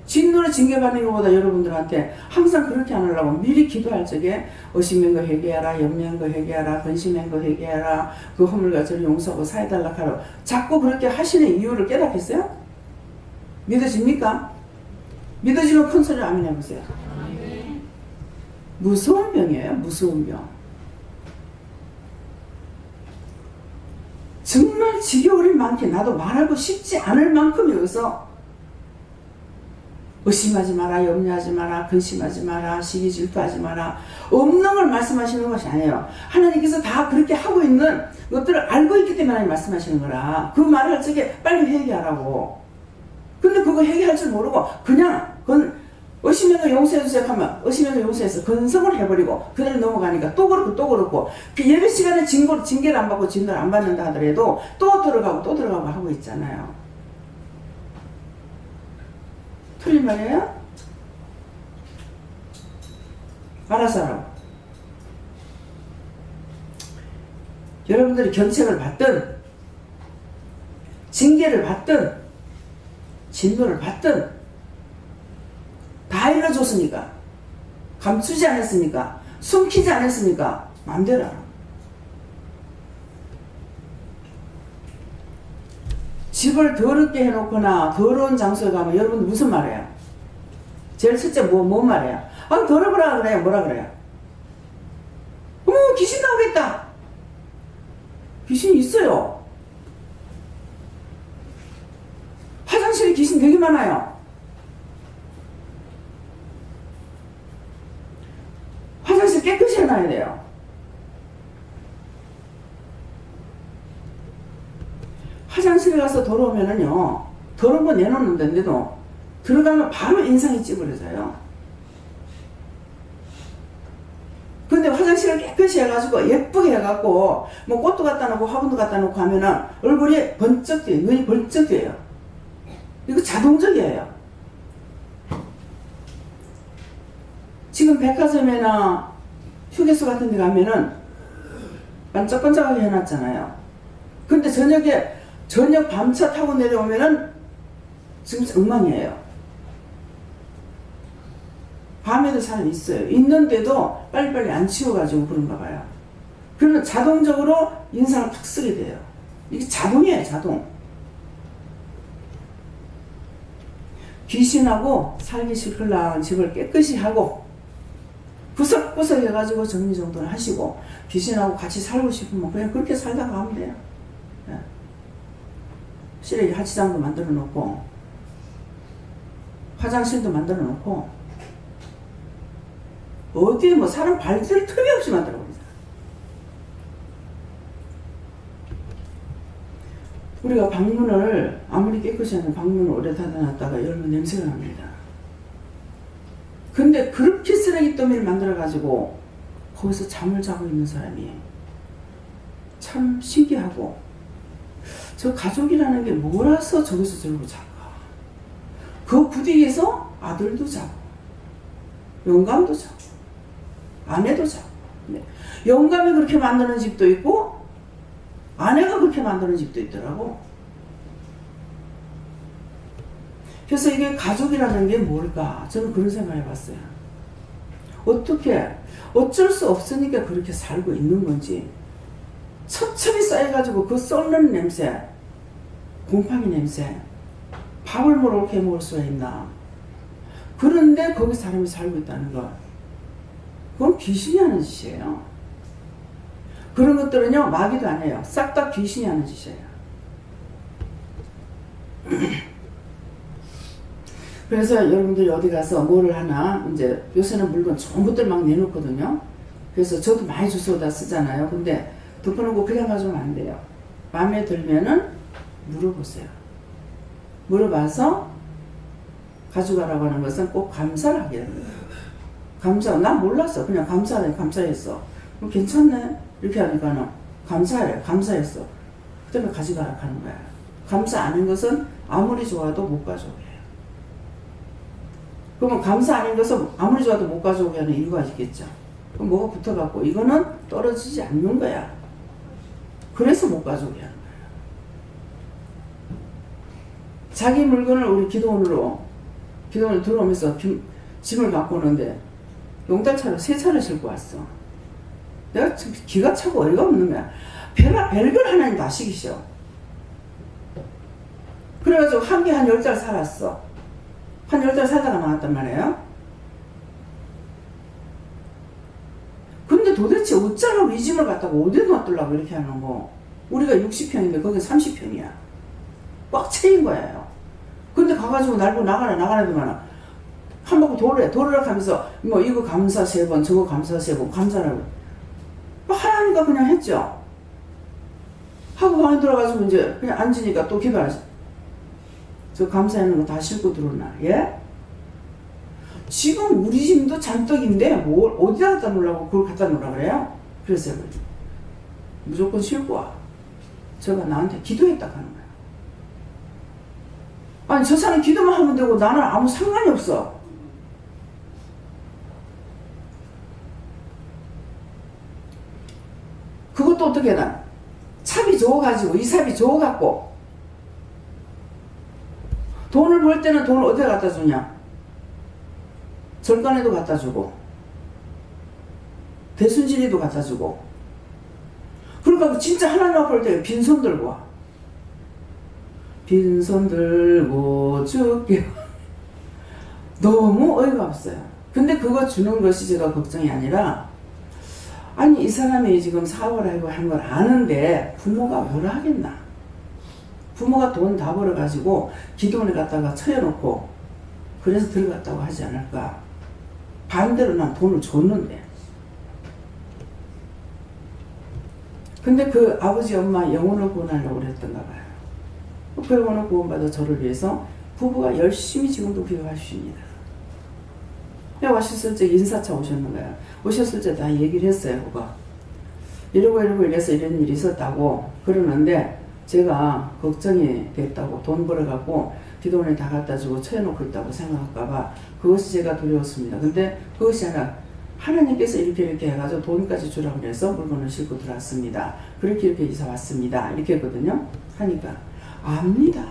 진노로 징계받는 것보다 여러분들한테 항상 그렇게 안 하려고 미리 기도할 적에 의심한 거 회개하라, 염려한 거 회개하라, 근심한 거 회개하라, 그 허물과 저를 용서하고 사해달라 하라. 자꾸 그렇게 하시는 이유를 깨닫겠어요? 믿어집니까? 믿어지면 큰 소리로 아멘 해보세요. 무서운 병이에요. 무서운 병. 정말 지겨울 일이 많게 나도 말하고 싶지 않을 만큼 여기서 의심하지 마라, 염려하지 마라, 근심하지 마라, 시기 질투하지 마라. 없는 걸 말씀하시는 것이 아니에요. 하나님께서 다 그렇게 하고 있는 것들을 알고 있기 때문에 하나님 말씀하시는 거라. 그 말을 할 적에 빨리 회개하라고. 근데 그거 회개할 줄 모르고 그냥 의심해서 용서해주세요 하면 의심해서 용서해서 근성을 해버리고 그대로 넘어가니까 또 그렇고 또 그렇고 그 예배 시간에 징계를 안 받고 진노를 안 받는다 하더라도 또 들어가고 하고 있잖아요. 틀린 말이에요? 알아서 하라고. 여러분들이 견책을 받든 징계를 받든 진노를 받든 다 일러줬으니까 감추지 않았으니까 숨기지 않았으니까 마음대로 하라. 집을 더럽게 해놓거나 더러운 장소에 가면 여러분 무슨 말이에요? 제일 첫째 뭔 말이에요? 아 더러워라 그래요? 뭐라 그래요? 어머 귀신 나오겠다. 귀신이 있어요. 화장실에 귀신 되게 많아요. 화장실 깨끗이 해놔야 돼요. 화장실에 가서 더러우면은요, 더러운 거 내놓는데도 들어가면 바로 인상이 찌그러져요. 근데 화장실을 깨끗이 해가지고 예쁘게 해갖고 뭐 꽃도 갖다 놓고 화분도 갖다 놓고 하면은 얼굴이 번쩍 뛰어요. 눈이 번쩍 뛰어요. 이거 자동적이에요. 지금 백화점이나 휴게소 같은 데 가면은 반짝반짝하게 해놨잖아요. 근데 저녁 밤차 타고 내려오면은 지금 엉망이에요. 밤에도 사람이 있어요. 있는데도 빨리빨리 안 치워가지고 그런가 봐요. 그러면 자동적으로 인상을 탁 쓰게 돼요. 이게 자동이에요, 자동. 귀신하고 살기 싫을랑 집을 깨끗이 하고 구석구석 해가지고 정리정돈을 하시고 귀신하고 같이 살고 싶으면 그냥 그렇게 살다가 가면 돼요. 네. 실에 하치장도 만들어 놓고 화장실도 만들어 놓고 어디에 뭐 사람 발질 틈이 없이 만들어 버리잖아. 우리가 방문을 아무리 깨끗이 하는 방문을 오래 닫아놨다가 열면 냄새가 납니다. 근데 그렇게 쓰레기 더미를 만들어 가지고 거기서 잠을 자고 있는 사람이 참 신기하고 저 가족이라는 게 뭐라서 저기서 저러고 잘까. 그 부디에서 아들도 자고 영감도 자고 아내도 자고. 네. 영감이 그렇게 만드는 집도 있고 아내가 그렇게 만드는 집도 있더라고. 그래서 이게 가족이라는 게 뭘까? 저는 그런 생각을 해봤어요. 어떻게 어쩔 수 없으니까 그렇게 살고 있는 건지 첩첩이 쌓여가지고 그 썩는 냄새, 곰팡이 냄새, 밥을 이렇게 먹을 수가 있나. 그런데 거기 사람이 살고 있다는 거, 그건 귀신이 하는 짓이에요. 그런 것들은요 마귀도 아니에요. 싹 다 귀신이 하는 짓이에요. 그래서 여러분들이 어디 가서 뭐를 하나, 이제 요새는 물건 좋은 것들 막 내놓거든요. 그래서 저도 많이 주워다 쓰잖아요. 근데 덮어놓고 그냥 가져오면 안 돼요. 마음에 들면은 물어보세요. 물어봐서 가져가라고 하는 것은 꼭 감사를 하게 됩니다. 감사, 난 몰랐어. 그냥 감사해, 감사했어. 괜찮네. 이렇게 하니까는 감사해, 감사했어. 그 다음에 가져가라 하는 거야. 감사 아닌 것은 아무리 좋아도 못 가져오게 해요. 그러면 감사 아닌 것은 아무리 좋아도 못 가져오게 하는 이유가 있겠죠. 그럼 뭐가 붙어갖고 이거는 떨어지지 않는 거야. 그래서 못 가져오게 하는 거야. 자기 물건을 우리 기도원으로 들어오면서 짐을 갖고 오는데 용달차로 3차를 싣고 왔어. 내가 참 기가 차고 어이가 없는 거야. 별걸 하나님 다 시키셔. 그래가지고 한 개 한 10달 살았어. 한 10달 살다가 나왔단 말이에요. 근데 도대체 어쩌라고 이 짐을 갖다가 어디에 놔두려고 이렇게 하는 거. 우리가 60평인데 거기 30평이야. 꽉 채인 거예요. 근데 가가지고 날고 나가라 그러면 한 바퀴 도르락 하면서 뭐 이거 감사 3번 저거 감사 3번 감사라고 뭐 하라니까 그냥 했죠. 하고 방에 들어가지고 이제 그냥 앉으니까 또 기도하지. 저 감사하는 거 다 싣고 들어오나. 예? 지금 우리 짐도 잔뜩인데 뭘 어디다 갖다 놓으라고 그걸 갖다 놓으라 그래요? 그래서 무조건 싣고 와. 제가 나한테 기도했다 하는 거야. 아니 저 사람 기도만 하면 되고 나는 아무 상관이 없어. 그것도 어떻게 해나 삽이 좋아가지고 이 삽이 좋아갖고 돈을 벌 때는 돈을 어디다 갖다 주냐. 절간에도 갖다 주고 대순진이도 갖다 주고 그러니까 진짜 하나님 앞에 올 때 빈손 들고 와. 빈손 들고 줄게. 너무 어이가 없어요. 근데 그거 주는 것이 제가 걱정이 아니라 아니 이 사람이 지금 사업을 하고 한 걸 아는데 부모가 뭐라 하겠나. 부모가 돈 다 벌어가지고 기도원에 갖다가 쳐여놓고 그래서 들어갔다고 하지 않을까. 반대로 난 돈을 줬는데. 근데 그 아버지 엄마 영혼을 구원하려고 그랬던가 봐요. 그 영혼을 구원받아 저를 위해서 부부가 열심히 지금도 기도하십니다. 오셨을 때 인사차 오셨는 거야. 오셨을 때 다 얘기를 했어요. 그거. 이러고 이래서 이런 일이 있었다고 그러는데 제가 걱정이 됐다고 돈 벌어갖고 기도원에 다 갖다 주고 쳐놓고 있다고 생각할까봐 그것이 제가 두려웠습니다. 근데 그것이 아니라 하나님께서 이렇게 해가지고 돈까지 주라고 해서 물건을 싣고 들어왔습니다. 이렇게 이사 왔습니다. 이렇게 했거든요. 하니까 압니다.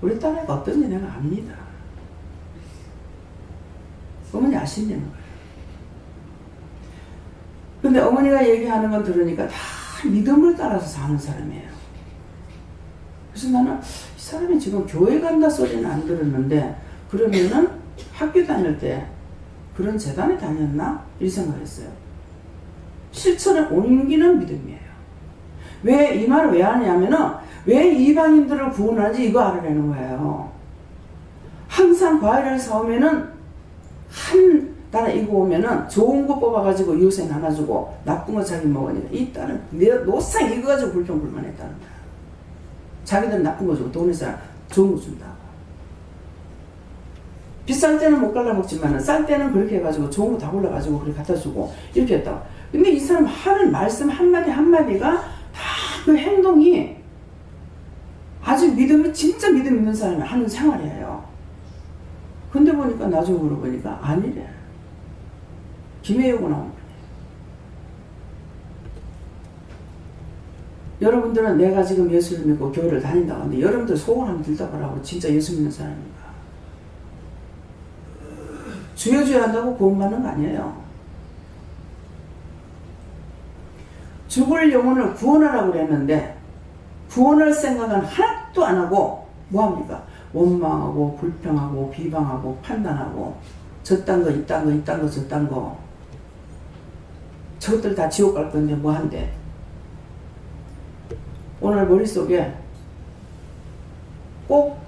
우리 딸애가 어떤지 내가 압니다. 어머니 아신다는 거예요. 근데 어머니가 얘기하는 건 들으니까 다 믿음을 따라서 사는 사람이에요. 그래서 나는 이 사람이 지금 교회 간다 소리는 안 들었는데 그러면은 학교 다닐 때 그런 재단에 다녔나? 이 생각했어요. 실천에 옮기는 믿음이에요. 왜 이 말을 왜 하냐면은 왜 이방인들을 구원하지 이거 알아내는 거예요. 항상 과일을 사오면은 한 딸은 이거 오면은 좋은 거 뽑아가지고 이웃에 나눠주고 나쁜 거 자기 먹으니까 이 딸은 내 노상 이거 가지고 불평불만했다는 거야. 자기들은 나쁜 거 주고 돈에서 좋은 거 준다고. 비쌀 때는 못 갈라먹지만 쌀 때는 그렇게 해가지고 좋은 거 다 골라가지고 그렇게 갖다 주고 이렇게 했다고. 근데 이 사람 하는 말씀 한마디 한마디가 다 그 행동이 아주 진짜 믿음 있는 사람이 하는 생활이에요. 근데 보니까 나중에 물어보니까 아니래. 김혜영은 나온 거예요. 여러분들은 내가 지금 예수를 믿고 교회를 다닌다고 하는데 여러분들 소원 한번 들다고 하고 진짜 예수 믿는 사람인가? 주여 한다고 구원받는 거 아니에요. 죽을 영혼을 구원하라고 그랬는데 구원할 생각은 하나도 안 하고 뭐합니까? 원망하고 불평하고 비방하고 판단하고 저딴 거 이딴 거 이딴 거 저딴 거 저것들 다 지옥 갈 건데 뭐한대. 오늘 머릿속에 꼭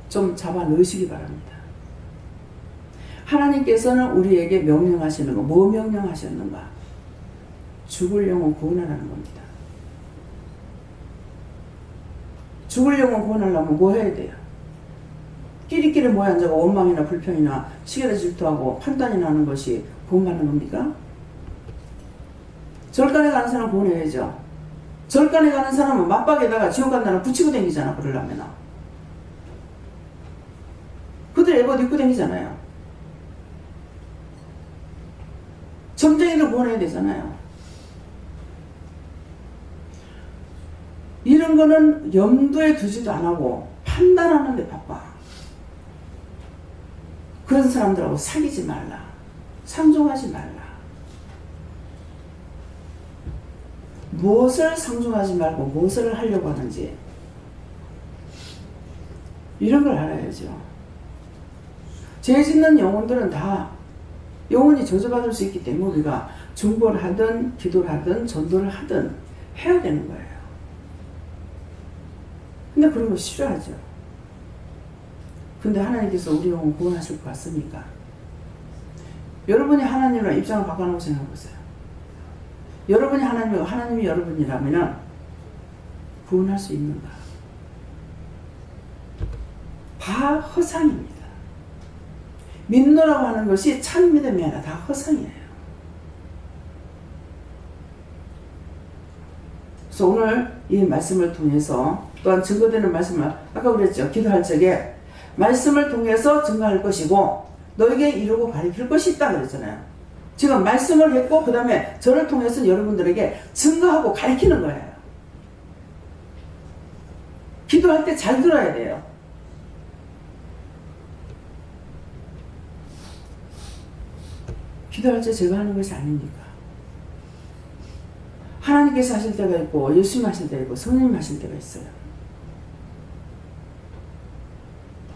좀 잡아 넣으시기 바랍니다. 하나님께서는 우리에게 명령하시는 거, 뭐 명령하셨는가? 죽을 영혼 구원하라는 겁니다. 죽을 영혼 구원하려면 뭐 해야 돼요? 끼리끼리 모여 앉아가 원망이나 불평이나 시기다 질투하고 판단이 나는 것이 구원받는 겁니까? 절간에 가는 사람 구원해야죠. 절간에 가는 사람은 맞박에다가 지옥 간다는 붙이고 다니잖아. 그러려면 그들 애봇 입고 다니잖아요. 점쟁이들 구원해야 되잖아요. 이런 거는 염두에 두지도 안 하고 판단하는 데 바빠. 그런 사람들하고 사귀지 말라. 상종하지 말라. 무엇을 상종하지 말고 무엇을 하려고 하는지 이런 걸 알아야죠. 죄 짓는 영혼들은 다 영혼이 저주받을 수 있기 때문에 우리가 중보를 하든 기도를 하든 전도를 하든 해야 되는 거예요. 근데 그런 거 싫어하죠. 근데 하나님께서 우리 영혼 구원하실 것 같습니까? 여러분이 하나님이랑 입장을 바꿔놓고 생각해보세요. 여러분이 하나님이고 하나님이 여러분이라면 구원할 수 있는가? 다 허상입니다. 믿노라고 하는 것이 참 믿음이 아니라 다 허상이에요. 그래서 오늘 이 말씀을 통해서 또한 증거되는 말씀을 아까 그랬죠. 기도할 적에 말씀을 통해서 증거할 것이고 너에게 이루고 가리킬 것이 있다 그랬잖아요. 지금 말씀을 했고 그 다음에 저를 통해서 여러분들에게 증거하고 가리키는 거예요. 기도할 때 잘 들어야 돼요. 기도할 때 제가 하는 것이 아닙니까? 하나님께서 하실 때가 있고 예수님 하실 때가 있고 성령님 하실 때가 있어요.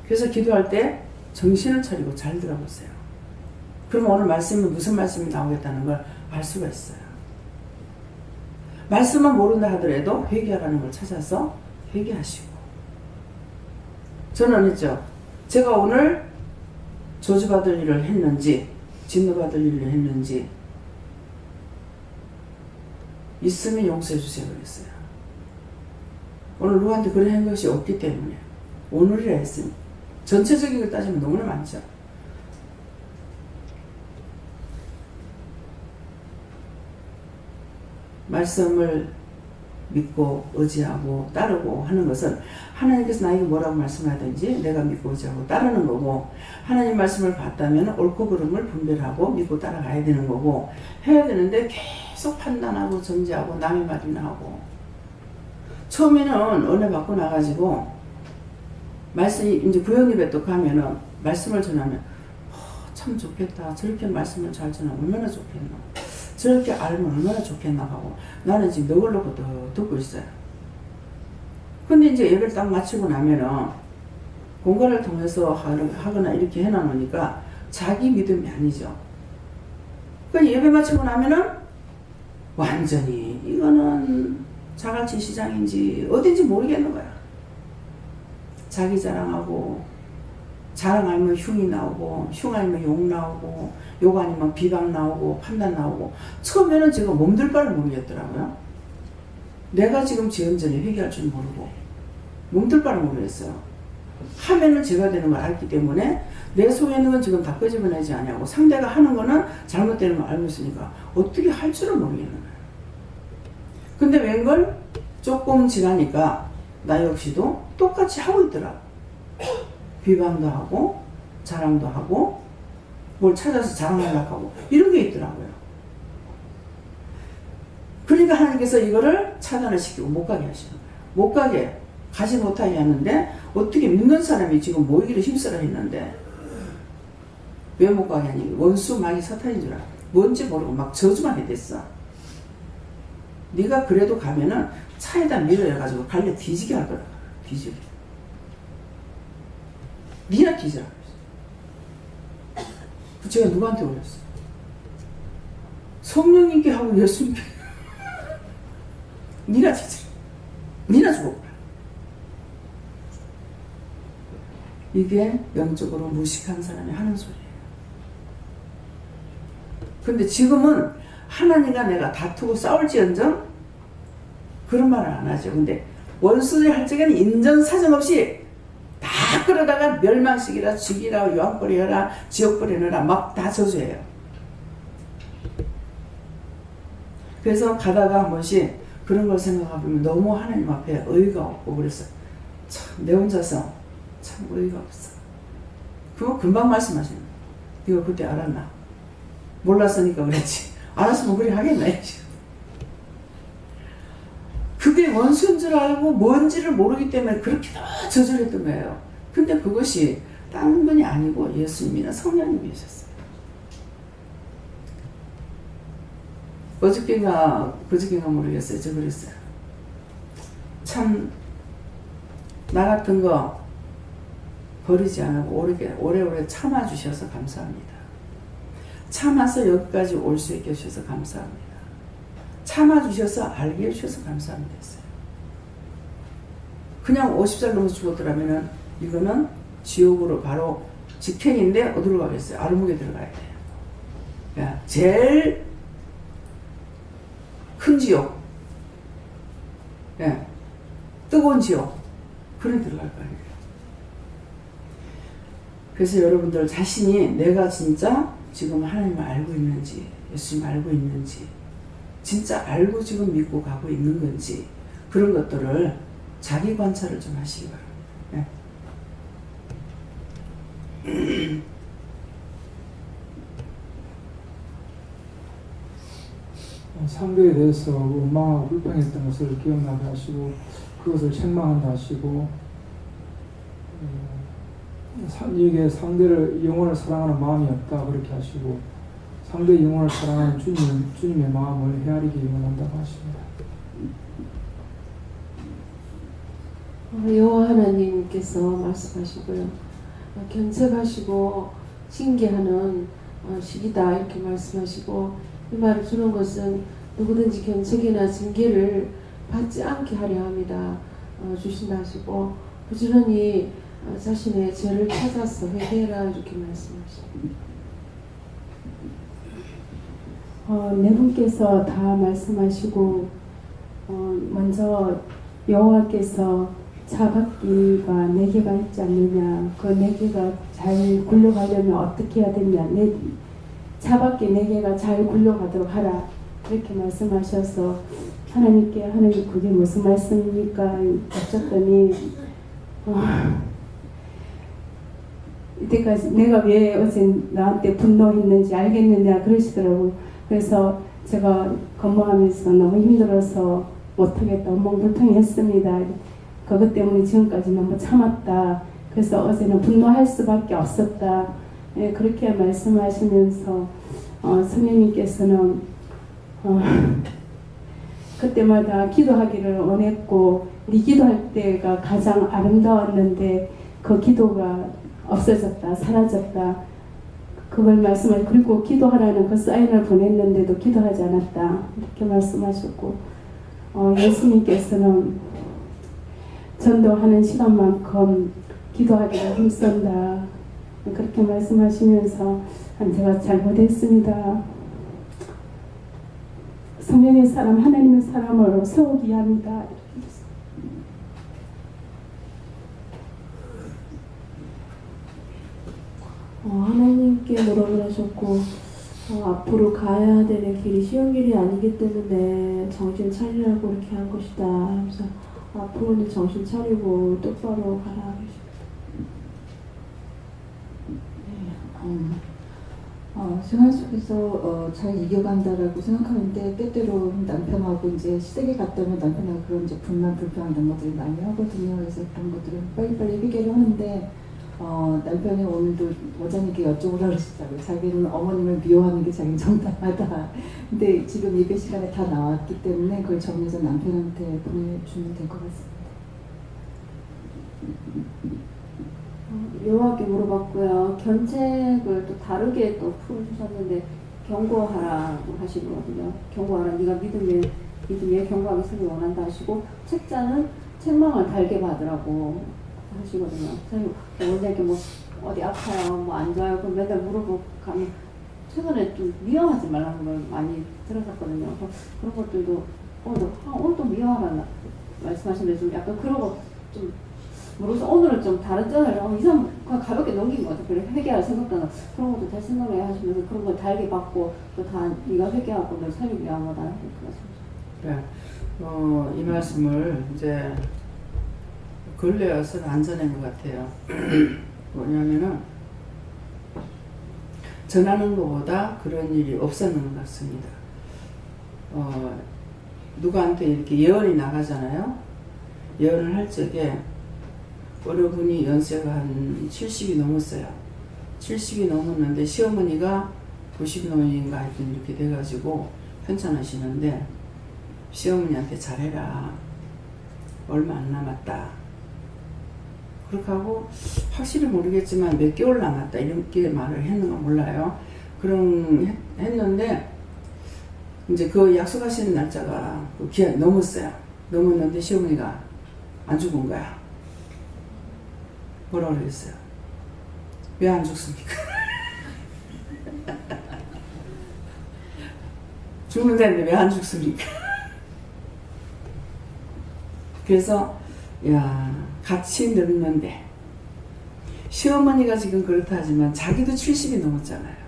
그래서 기도할 때 정신을 차리고 잘 들어보세요. 그럼 오늘 말씀이 무슨 말씀이 나오겠다는 걸 알 수가 있어요. 말씀은 모른다 하더라도 회개하라는 걸 찾아서 회개하시고. 저는 했죠. 제가 오늘 저주받을 일을 했는지 진노받을 일을 했는지 있으면 용서해 주세요 그랬어요. 오늘 누구한테 그런 것이 없기 때문에 오늘이라 했습니다. 전체적인 걸 따지면 너무나 많죠. 말씀을 믿고 의지하고 따르고 하는 것은 하나님께서 나에게 뭐라고 말씀하든지 내가 믿고 의지하고 따르는 거고, 하나님 말씀을 봤다면 옳고 그름을 분별하고 믿고 따라가야 되는 거고 해야 되는데 계속 판단하고 정죄하고 남의 말이나 하고. 처음에는 은혜 받고 나가지고 말씀이 이제 구역입에 또 가면은 말씀을 전하면 참 좋겠다. 저렇게 말씀을 잘 전하면 얼마나 좋겠나. 저렇게 알면 얼마나 좋겠나 하고 나는 지금 너걸 놓고 더 듣고 있어요. 근데 이제 예배를 딱 마치고 나면은 공간을 통해서 하거나 이렇게 해놔놓으니까 자기 믿음이 아니죠. 그 예배 마치고 나면은 완전히 이거는 자갈치 시장인지 어딘지 모르겠는 거야. 자기 자랑하고, 자랑 아니면 흉이 나오고, 흉 아니면 욕 나오고, 욕 아니면 비방 나오고, 판단 나오고. 처음에는 제가 몸둘 바를 모르겠더라고요. 내가 지금 지은전에 회개할 줄 모르고 몸둘 바를 모르겠어요. 하면은 제가 되는 걸 알기 때문에 내 속에 있는 건 지금 다 끄집어내지 않냐고, 상대가 하는 거는 잘못되는 걸 알고 있으니까 어떻게 할 줄을 모르겠는 거예요. 근데 웬걸 조금 지나니까 나 역시도 똑같이 하고 있더라고. 비방도 하고 자랑도 하고 뭘 찾아서 자랑하려고 하고 이런 게 있더라고요. 그러니까 하나님께서 이거를 차단을 시키고 못 가게 하시는 거예요. 못 가게, 가지 못하게 하는데 어떻게 믿는 사람이 지금 모이기를 힘쓰라 했는데 왜 못 가게 하니? 원수 마귀 사탄인 줄 알아. 뭔지 모르고 막 저주만 해댔어. 네가 그래도 가면은 차에다 밀어여가지고 갈래 뒤지게 할 거라. 뒤지게. 니나 뒤지라. 그 제가 누구한테 올렸어? 성령님께 하고 예수님께. 니나 뒤지라. 니나 죽어보라. 이게 영적으로 무식한 사람이 하는 소리예요. 근데 지금은 하나님과 내가 다투고 싸울지언정 그런 말을 안 하죠. 근데 원수들이 할 적에는 인정사정 없이 다 끌어다가 멸망시키라, 죽이라, 요한벌이 해라, 지옥벌이 넣어라 막 다 저주해요. 그래서 가다가 한 번씩 그런 걸 생각해보면 너무 하나님 앞에 의의가 없고 그래서 참 내 혼자서 참 의의가 없어. 그거 금방 말씀하시는 거예요. 이거 그때 알았나? 몰랐으니까 그랬지. 알았으면 그래 하겠나 지금. 그게 원수인 줄 알고 뭔지를 모르기 때문에 그렇게 더 저절했던 거예요. 근데 그것이 다른 분이 아니고 예수님이나 성령님이셨어요. 그저께가 모르겠어요. 저 그랬어요. 참 나 같은 거 버리지 않고 오래오래 참아주셔서 감사합니다. 참아서 여기까지 올 수 있게 해주셔서 감사합니다. 참아주셔서 알게 해주셔서 감사합니다 했어요. 그냥 50살 넘어서 죽었더라면 이거는 지옥으로 바로 직행인데 어디로 가겠어요? 아르목에 들어가야 돼요. 그러니까 제일 큰 지옥, 예, 뜨거운 지옥, 그런 데 들어갈 거예요. 그래서 여러분들 자신이 내가 진짜 지금 하나님을 알고 있는지, 예수님 알고 있는지, 진짜 알고 지금 믿고 가고 있는 건지, 그런 것들을 자기 관찰을 좀 하시기 바랍니다. 네. 상대에 대해서 원망하고 불평했던 것을 기억나게 하시고 그것을 책망한다 하시고 이게 상대를 영혼을 사랑하는 마음이 없다 그렇게 하시고 상대의 영혼을 사랑하는 주님의 마음을 헤아리기 원한다고 하십니다. 여호와 하나님께서 말씀하시고요. 견책하시고 징계하는 시기다 이렇게 말씀하시고 이 말을 주는 것은 누구든지 견책이나 징계를 받지 않게 하려 합니다. 주신다 하시고 부지런히 자신의 죄를 찾아서 회개해라 이렇게 말씀하십니다. 네 분께서 다 말씀하시고 먼저 여호와께서 차바퀴가 4개가 있지 않느냐, 그 4개가 잘 굴러가려면 어떻게 해야 되냐, 차바퀴 4개가 잘 굴러가도록 하라 이렇게 말씀하셔서 하나님께 하나님 그게 무슨 말씀입니까? 여쭙더니 이때까지 내가 왜 어제 나한테 분노했는지 알겠느냐 그러시더라고요. 그래서 제가 근무하면서 너무 힘들어서 못하겠다 엉망불통했습니다. 그것 때문에 지금까지 너무 참았다. 그래서 어제는 분노할 수밖에 없었다. 예, 그렇게 말씀하시면서 성령님께서는 그때마다 기도하기를 원했고 네 기도할 때가 가장 아름다웠는데 그 기도가 없어졌다, 사라졌다. 그걸 말씀하시고 그리고 기도하라는 그 사인을 보냈는데도 기도하지 않았다. 이렇게 말씀하셨고 예수님께서는 전도하는 시간만큼 기도하기를 힘쓴다. 그렇게 말씀하시면서 제가 잘못했습니다. 성령의 사람, 하나님의 사람으로 세우기 합니다. 하나님께 물어을 하셨고 앞으로 가야 되는 길이 쉬운 길이 아니기 때문에 정신 차리라고 이렇게 한 것이다. 그래서 앞으로는 정신 차리고 똑바로 가라 하십니다. 생활 속에서 잘 이겨간다라고 생각하는데 때때로 남편하고 이제 시댁에 갔다 오면 남편하고 그런 이제 불만 불평 이런 것들이 많이 하거든요. 그래서 그런 것들을 빨리빨리 해결을 하는데 남편이 오늘도 원장님께 여쭤보라고 그러시더라고요. 자기는 어머님을 미워하는 게 자기는 정당하다. 근데 지금 예배 시간에 다 나왔기 때문에 그걸 정리해서 남편한테 보내주면 될 것 같습니다. 여호와께 물어봤고요. 견책을 또 다르게 또 풀어주셨는데 경고하라고 하시거든요. 경고하라. 네가 믿음에 경고하게 쓰기 원한다 하시고 책자는 책망을 달게 받으라고 하시거든요. 선생님 원래 이렇게 뭐 어디 아파요, 뭐 안 좋아요, 그럼 맨날 물어보고 가면 최근에 좀 미워하지 말라는 걸 많이 들었었거든요. 그런 것들도 오늘도 미워하라는 말씀하시는데 좀 약간 그러고 좀 모르겠어. 오늘은 좀 다른 점을 이상 가볍게 넘긴 것 같아요. 그래 회개할 생각도 안 하고 그런 것도 다시 생각해 하시면서 그런 걸 달게 받고 또 다 네가 회개하고 널 살리기 위한 거다 이렇게 말씀하셨죠. 네. 이 말씀을 이제 근래에 와서는 안 전한 것 같아요. 뭐냐면은 전하는 것보다 그런 일이 없었는 것 같습니다. 누구한테 이렇게 예언이 나가잖아요. 예언을 할 적에 어느 분이 연세가 한 70이 넘었어요. 70이 넘었는데 시어머니가 90넘인가 하여튼 이렇게 돼가지고 편찮으시는데 시어머니한테 잘해라. 얼마 안 남았다. 그렇게 하고 확실히 모르겠지만 몇 개월 남았다 이렇게 말을 했는가 몰라요. 그런 했는데 이제 그 약속하시는 날짜가 그 기한이 넘었어요. 넘었는데 시어머니가 안 죽은 거야. 뭐라고 그랬어요? 왜 안 죽습니까? 죽는다는데 왜 안 죽습니까? 그래서 야 같이 늙는데 시어머니가 지금 그렇다 하지만 자기도 70이 넘었잖아요.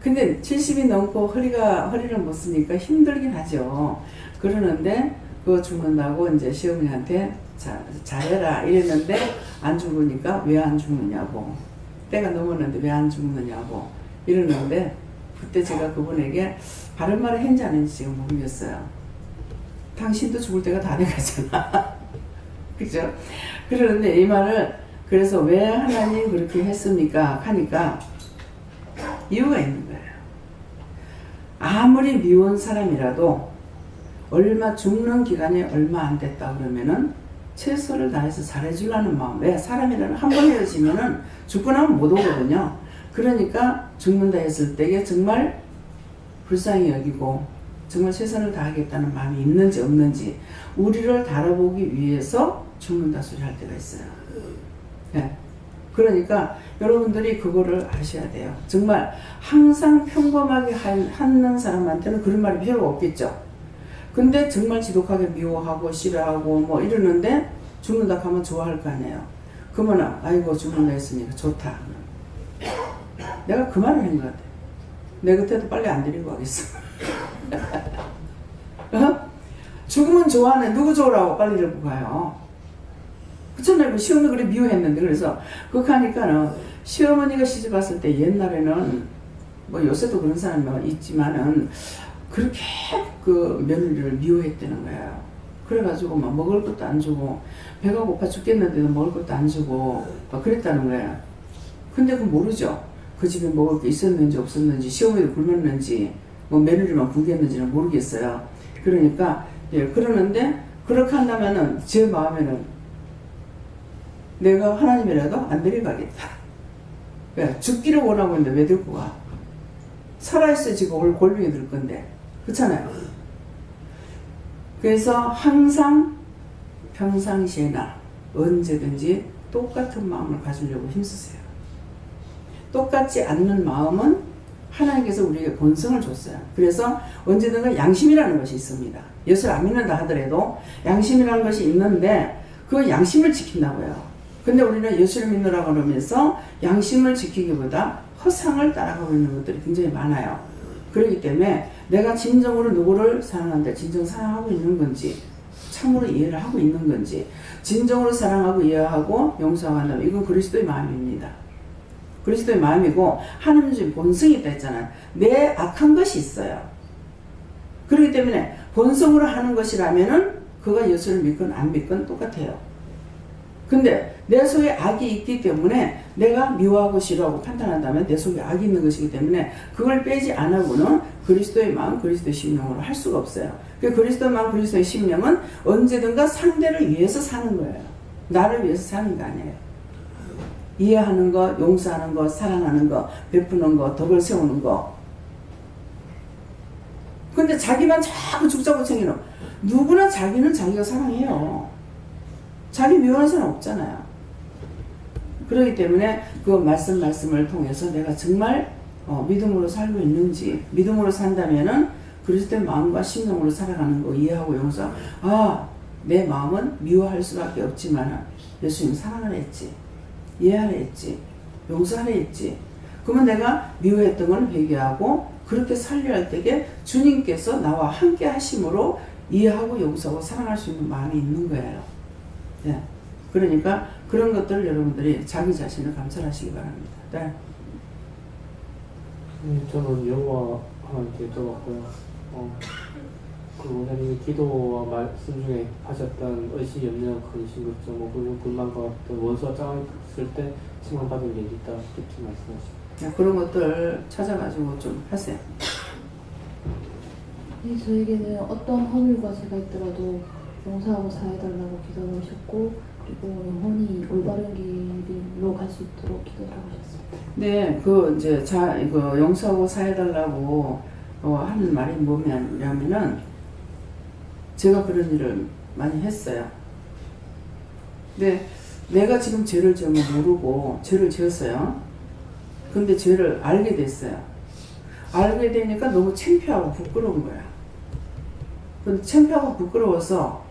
근데 70이 넘고 허리를 못 쓰니까 힘들긴 하죠. 그러는데 그거 죽는다고 이제 시어머니한테 잘해라 이랬는데 안 죽으니까 왜 안 죽느냐고, 때가 넘었는데 왜 안 죽느냐고 이러는데 그때 제가 그분에게 바른 말을 했는지 안 했는지 지금 모르겠어요. 당신도 죽을 때가 다 돼가잖아. 그죠? 그러는데 이 말을 그래서 왜 하나님 그렇게 했습니까? 하니까 이유가 있는 거예요. 아무리 미운 사람이라도 얼마 죽는 기간이 얼마 안 됐다 그러면은 최선을 다해서 잘해주려는 마음. 왜? 사람이라는 한 번 헤어지면은 죽고 나면 못 오거든요. 그러니까 죽는다 했을 때에 정말 불쌍히 여기고 정말 최선을 다하겠다는 마음이 있는지 없는지 우리를 다뤄보기 위해서 죽는다 소리 할 때가 있어요. 네. 그러니까 여러분들이 그거를 아셔야 돼요. 정말 항상 평범하게 하는 사람한테는 그런 말이 필요가 없겠죠. 근데 정말 지독하게 미워하고 싫어하고 뭐 이러는데 죽는다 하면 좋아할 거 아니에요. 그러면 아이고 죽는다 했으니까 좋다. 내가 그 말을 한 것 같아. 내 곁에도 빨리 안 데리고 가겠어. 죽으면 좋아하네. 누구 좋으라고 빨리 데리고 가요. 그렇잖아요. 시어머니 그래 미워했는데. 그래서 그거 하니까는 시어머니가 시집 왔을 때 옛날에는 뭐 요새도 그런 사람이 있지만은 그렇게 그 며느리를 미워했다는 거예요. 그래가지고 막 먹을 것도 안 주고 배가 고파 죽겠는데도 먹을 것도 안 주고 막 그랬다는 거예요. 근데 그건 모르죠. 그 집에 먹을 게 있었는지 없었는지 시어머니도 굶었는지 뭐 며느리만 굶겼는지는 모르겠어요. 그러니까 예, 그러는데 그렇게 한다면은 제 마음에는 내가 하나님이라도 안 데려가겠다. 왜? 죽기를 원하고 있는데 왜 데리고 가? 살아있어 지금 올 골병이 들 건데. 그렇잖아요. 그래서 항상 평상시에나 언제든지 똑같은 마음을 가지려고 힘쓰세요. 똑같지 않는 마음은 하나님께서 우리에게 본성을 줬어요. 그래서 언제든가 양심이라는 것이 있습니다. 예수를 안 믿는다 하더라도 양심이라는 것이 있는데 그 양심을 지킨다고요. 근데 우리는 예수를 믿느라고 그러면서 양심을 지키기보다 허상을 따라가고 있는 것들이 굉장히 많아요. 그렇기 때문에 내가 진정으로 누구를 사랑한다, 진정 사랑하고 있는 건지, 참으로 이해를 하고 있는 건지, 진정으로 사랑하고 이해하고 용서한다면 이건 그리스도의 마음입니다. 그리스도의 마음이고 하나님의 본성이 있다 했잖아요. 내 악한 것이 있어요. 그렇기 때문에 본성으로 하는 것이라면은 그가 예수를 믿건 안 믿건 똑같아요. 근데 내 속에 악이 있기 때문에 내가 미워하고 싫어하고 판단한다면 내 속에 악이 있는 것이기 때문에 그걸 빼지 않고는 그리스도의 마음, 그리스도의 심령으로 할 수가 없어요. 그 그리스도의 마음, 그리스도의 심령은 언제든가 상대를 위해서 사는 거예요. 나를 위해서 사는 거 아니에요. 이해하는 거, 용서하는 거, 사랑하는 거, 베푸는 거, 덕을 세우는 거. 근데 자기만 자꾸 죽자고 챙기는 누구나 자기는 자기가 사랑해요. 자기 미워하는 사람 없잖아요. 그렇기 때문에 그 말씀을 통해서 내가 정말 믿음으로 살고 있는지, 믿음으로 산다면은 그리스도의 마음과 심령으로 살아가는 거 이해하고 용서. 내 마음은 미워할 수밖에 없지만 예수님 사랑하라 했지, 이해하라 했지, 용서하라 했지. 그러면 내가 미워했던 걸 회개하고 그렇게 살려 할 때에 주님께서 나와 함께 하심으로 이해하고 용서하고 사랑할 수 있는 마음이 있는 거예요. 네. 그러니까 그런 것들을 여러분들이 자기 자신을 감찰하시기 바랍니다. 네. 저는 여호와 하나님께 여쭤봤고요. 그 원장님이 기도와 말씀 중에 하셨던 의심, 염려, 근심, 걱정, 불만과 같은 원수와 싸웠을 때 칭찬받은 일이 있다, 그렇게 말씀하시고. 네, 그런 것들 찾아가지고 좀 하세요. 네, 저에게는 어떤 허물과 죄가 있더라도 용서하고 사해달라고 기도를 하셨고, 그리고 영혼이 올바른 길로 갈 수 있도록 기도를 하셨습니다. 네, 이거 용서하고 사해달라고 하는 말이 뭐냐면은, 제가 그런 일을 많이 했어요. 근데 내가 지금 죄를 지으면 모르고 죄를 지었어요. 근데 죄를 알게 됐어요. 알게 되니까 너무 창피하고 부끄러운 거야. 근데 창피하고 부끄러워서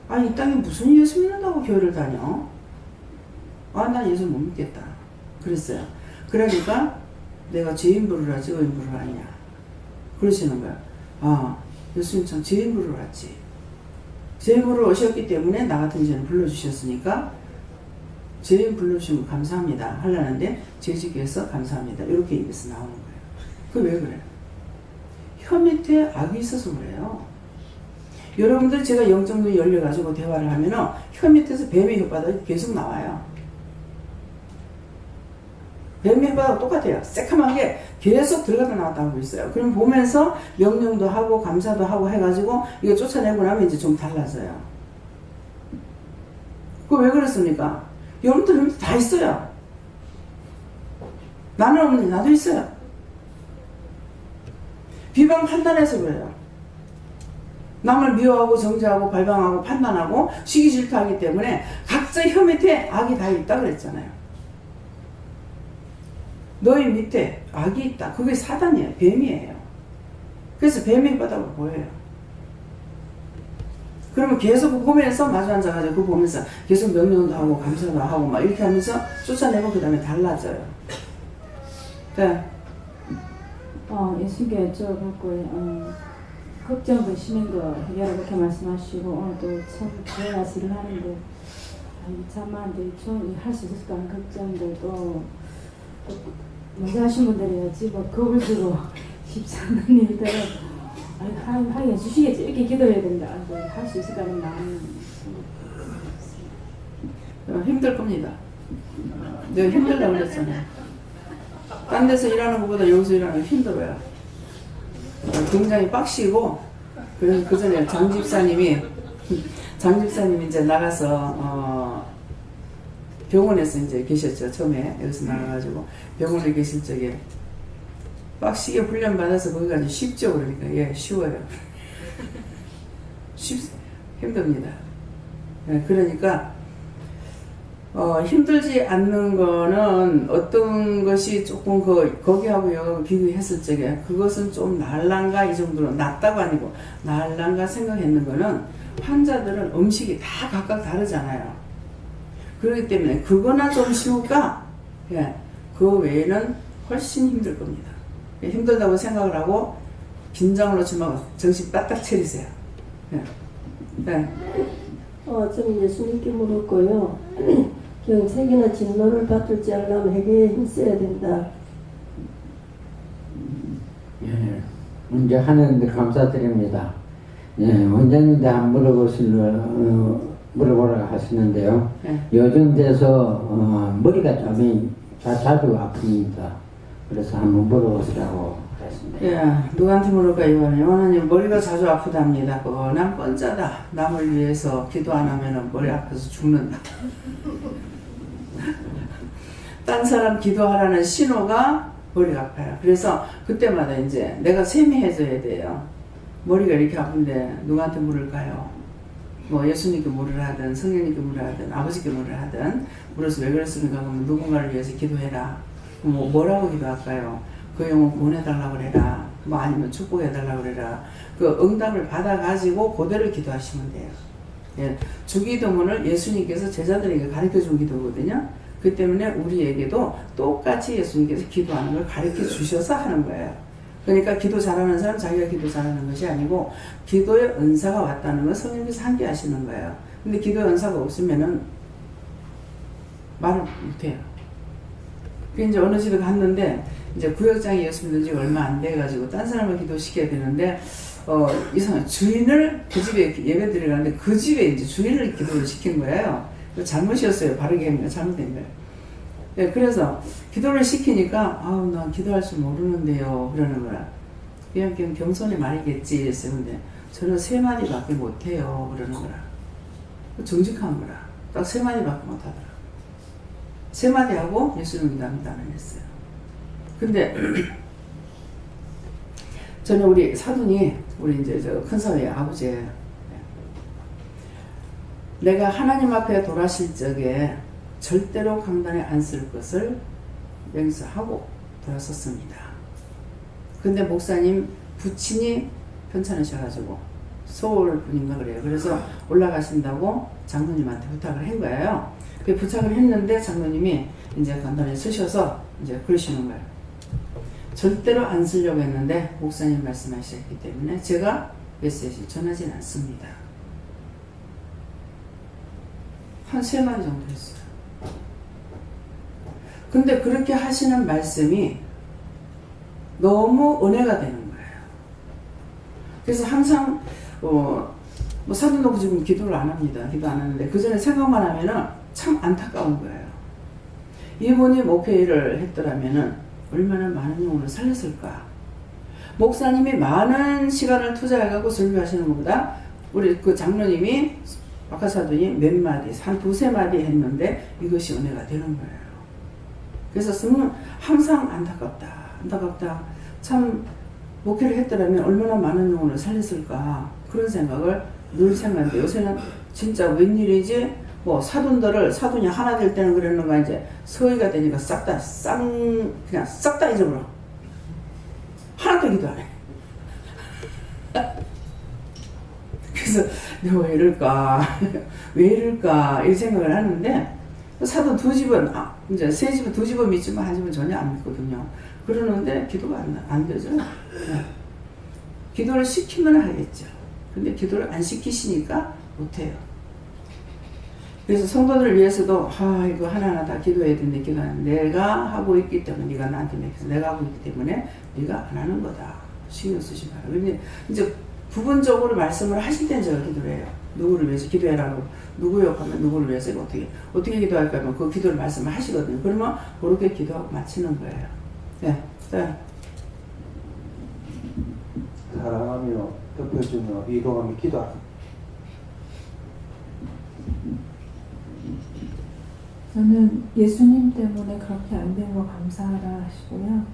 이 땅에 무슨 예수 믿는다고 교회를 다녀? 난 예수 못 믿겠다. 그랬어요. 그러니까 내가 죄인 부르라지 의인 부르라냐. 그러시는 거야. 예수님 참 죄인 부르러 왔지. 죄인 부르러 오셨기 때문에 나 같은 죄는 불러주셨으니까 죄인 불러주시면 감사합니다 하려는데 죄지기에서 감사합니다 이렇게 입에서 나오는 거예요. 그게 왜 그래요? 혀 밑에 악이 있어서 그래요. 여러분들 제가 영적 눈이 열려가지고 대화를 하면은 혀 밑에서 뱀의 혓바닥이 계속 나와요. 뱀의 혓바닥하고 똑같아요. 새카만 게 계속 들어갔다 나왔다 하고 있어요. 그럼 보면서 명령도 하고 감사도 하고 해가지고 이거 쫓아내고 나면 이제 좀 달라져요. 그거 왜 그렇습니까? 여러분들 다 있어요. 나는 없는데 나도 있어요. 비방 판단해서 그래요. 남을 미워하고 정죄하고 발방하고 판단하고 시기 질투하기 때문에 각자 혀 밑에 악이 다 있다 그랬잖아요. 너희 밑에 악이 있다. 그게 사단이에요. 뱀이에요. 그래서 뱀이 바닥으로 보여요. 그러면 계속 보면서 마주 앉아가지고 그거 보면서 계속 명령도 하고 감사도 하고 막 이렇게 하면서 쫓아내고 그 다음에 달라져요. 네. 예수님께 여쭤볼 거예요. 걱정도 심한도 해결을 그렇게 말씀하시고 오늘도 참 좋은 말씀을 하는데 참만데 좀 할 수 있을까 하는 걱정들도 또 먼저 하신 분들이야지 뭐 겁을 주고 쉽지 않는 일들을 하게 해주시겠지 이렇게 기도해야 된다. 할 수 있을까 하는 마음이 힘들 겁니다. 내가 힘들다고 그랬잖아요. 딴 데서 일하는 것보다 여기서 일하는 게 힘들어요. 굉장히 빡시고, 그래서 그 전에 장 집사님이 이제 나가서 병원에서 이제 계셨죠. 처음에 여기서 나가가지고 병원에 계실 적에 빡시게 훈련 받아서 거기 가서 쉽죠. 그러니까 쉬워요. 힘듭니다. 그러니까 힘들지 않는 거는 어떤 것이 조금 거기하고 여기 비교했을 적에 그것은 좀 나을란가 이 정도로 낫다고 아니고 나을란가 생각했는 거는 환자들은 음식이 다 각각 다르잖아요. 그렇기 때문에 그거나 좀 쉬울까? 그 외에는 훨씬 힘들 겁니다. 힘들다고 생각을 하고 긴장을 놓지 말고 정신 바짝 차리세요. 좀 예수님께 물었고요. 경책이나 진노를 받을지 않으려면 회개에 힘써야 된다. 문제 하는데 감사드립니다. 원장님한테 한 물어보라고 하시는데요. 요즘 돼서 머리가 좀 자주 아픕니다. 그래서 한번 물어보시라고 했습니다. 누구한테 물을까요? 요한님 머리가 자주 아프답니다. 난 뻔짜다. 남을 위해서 기도 안 하면 머리 아파서 죽는다. 딴 사람 기도하라는 신호가 머리가 아파요. 그래서 그때마다 이제 내가 세미해져야 돼요. 머리가 이렇게 아픈데 누구한테 물을까요? 뭐 예수님께 물을 하든 성령님께 물을 하든 아버지께 물을 하든 물어서 왜 그랬습니까? 그러면 누군가를 위해서 기도해라. 뭐라고 기도할까요? 그 영혼 구원해달라고 그래라. 뭐 아니면 축복해달라고 그래라. 그 응답을 받아가지고 그대로 기도하시면 돼요. 예, 주기도문을 예수님께서 제자들에게 가르쳐준 기도거든요. 그 때문에 우리에게도 똑같이 예수님께서 기도하는 걸 가르쳐 주셔서 하는 거예요. 그러니까 기도 잘하는 사람 자기가 기도 잘하는 것이 아니고 기도의 은사가 왔다는 건 성령께서 함께 하시는 거예요. 근데 기도의 은사가 없으면은 말을 못해요. 그 이제 어느 집에 갔는데 이제 구역장이 예수 믿은 지 얼마 안 돼가지고 딴 사람을 기도시켜야 되는데 이상한 주인을 그 집에 예배 드리러 갔는데 그 집에 이제 주인을 기도를 시킨 거예요. 잘못이었어요. 바르게 한 거 잘못된 거예요. 네, 그래서 기도를 시키니까 아우 난 기도할 줄 모르는데요 그러는 거야. 그냥 겸손히 말이겠지 했어요. 근데 저는 3마디밖에 못해요 그러는 거라. 정직한 거라. 딱 3마디밖에 못하더라. 3마디 하고 예수님 믿답니다는 했어요. 근데 저는 우리 사돈이 우리 이제 저 큰사위의 아버지 내가 하나님 앞에 돌아실 적에 절대로 강단에 안 쓸 것을 맹세하고 돌아섰습니다. 근데 목사님 부친이 편찮으셔가지고 서울 분인가 그래요. 그래서 올라가신다고 장로님한테 부탁을 한 거예요. 그 부탁을 했는데 장로님이 이제 강단에 쓰셔서 이제 그러시는 거예요. 절대로 안 쓰려고 했는데 목사님 말씀하셨기 때문에 제가 메시지 전하진 않습니다. 한 3마디 정도 했어요. 근데 그렇게 하시는 말씀이 너무 은혜가 되는 거예요. 그래서 항상 뭐 사돈도 지금 기도를 안 합니다. 기도 안 하는데 그 전에 생각만 하면은 참 안타까운 거예요. 이분이 목회 일을 했더라면은 얼마나 많은 영혼을 살렸을까. 목사님이 많은 시간을 투자해가고 설교하시는 것보다 우리 그 장로님이 박하사돈이 몇 마디, 한 2-3마디 했는데 이것이 은혜가 되는 거예요. 그래서 항상 안타깝다. 참 목회를 했더라면 얼마나 많은 영혼을 살렸을까 그런 생각을 늘 생각하는데 요새는 진짜 웬일이지 뭐 사돈이 하나 될 때는 그랬는가 이제 서희가 되니까 그냥 싹 다 잊어버려. 하나도 기도 안 해. 그래서 내가 왜 이럴까 이 생각을 하는데 사돈 2집은 이제 3집은 2집은 믿지만 1집은 전혀 안 믿거든요. 그러는데 기도가 안 되죠. 네. 기도를 시키면 하겠죠. 근데 기도를 안 시키시니까 못해요. 그래서 성도들을 위해서도 이거 하나하나 다 기도해야 되는데 기도하는 내가 하고 있기 때문에 네가 나한테 맡겨서 내가 하고 있기 때문에 네가 안 하는 거다. 신경 쓰지 마라. 근데 이제 부분적으로 말씀을 하실 때는 제가 기도를 해요. 누구를 위해서 기도해라고. 누구요? 하면 누구를 위해서 어떻게 기도할까 하면 그 기도를 말씀을 하시거든요. 그러면 그렇게 기도하고 마치는 거예요. 네. 사랑하며 덮여주며 위로하며 기도하라. 저는 예수님 때문에 그렇게 안 된 거 감사하라 하시고요.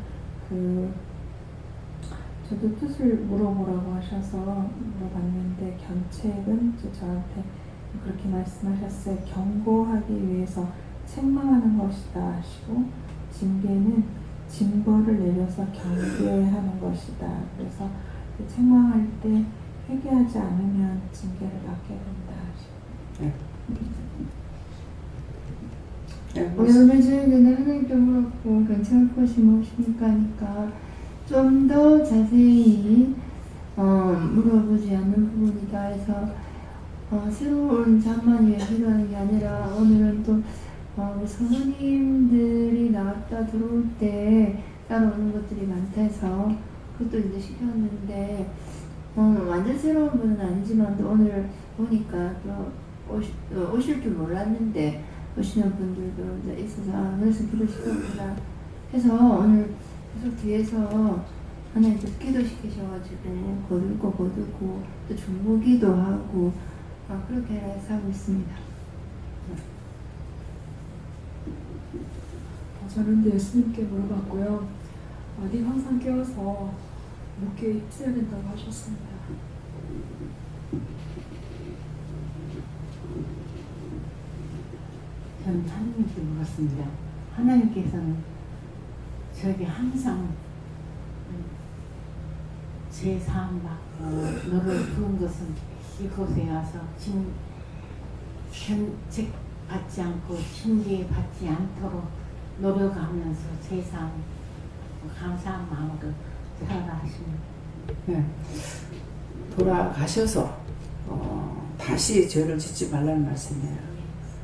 저도 뜻을 물어보라고 하셔서 물어봤는데 견책은 저한테 그렇게 말씀하셨어요. 경고하기 위해서 책망하는 것이다 하시고 징계는 징벌을 내려서 경계하는 것이다. 그래서 책망할 때 회개하지 않으면 징계를 받게 된다 하시고. 여러분 저에게는 하나님께 물었고 괜찮을 것이 무엇입니까 하니까 좀 더 자세히 물어보지 않는 부분이다 해서 새로운 잠만 위해 기도하는 게 아니라 오늘은 또 성도님들이 나왔다 들어올 때 따라오는 것들이 많다 해서 그것도 이제 시켰는데 완전 새로운 분은 아니지만 또 오늘 보니까 또 오실 줄 몰랐는데 오시는 분들도 이제 있어서 그래서 기도시켰구나 해서 오늘 계속 뒤에서 하나님께서 기도시키셔가지고 거들고 또 중보기도 하고 그렇게 해서 하고 있습니다. 저는 예수님께 물어봤고요. 네 항상 깨워서 목회에 힘써야 된다고 하셨습니다. 저는 하나님께 물었습니다. 하나님께서는 저에게 항상 제 사함 받고 너를 부른 것은 이곳에 와서 견책받지 않고 징계받지 않도록 노력하면서 제 사함 감사한 마음으로 살아가 하십니다. 네. 돌아가셔서 다시 죄를 짓지 말라는 말씀이에요.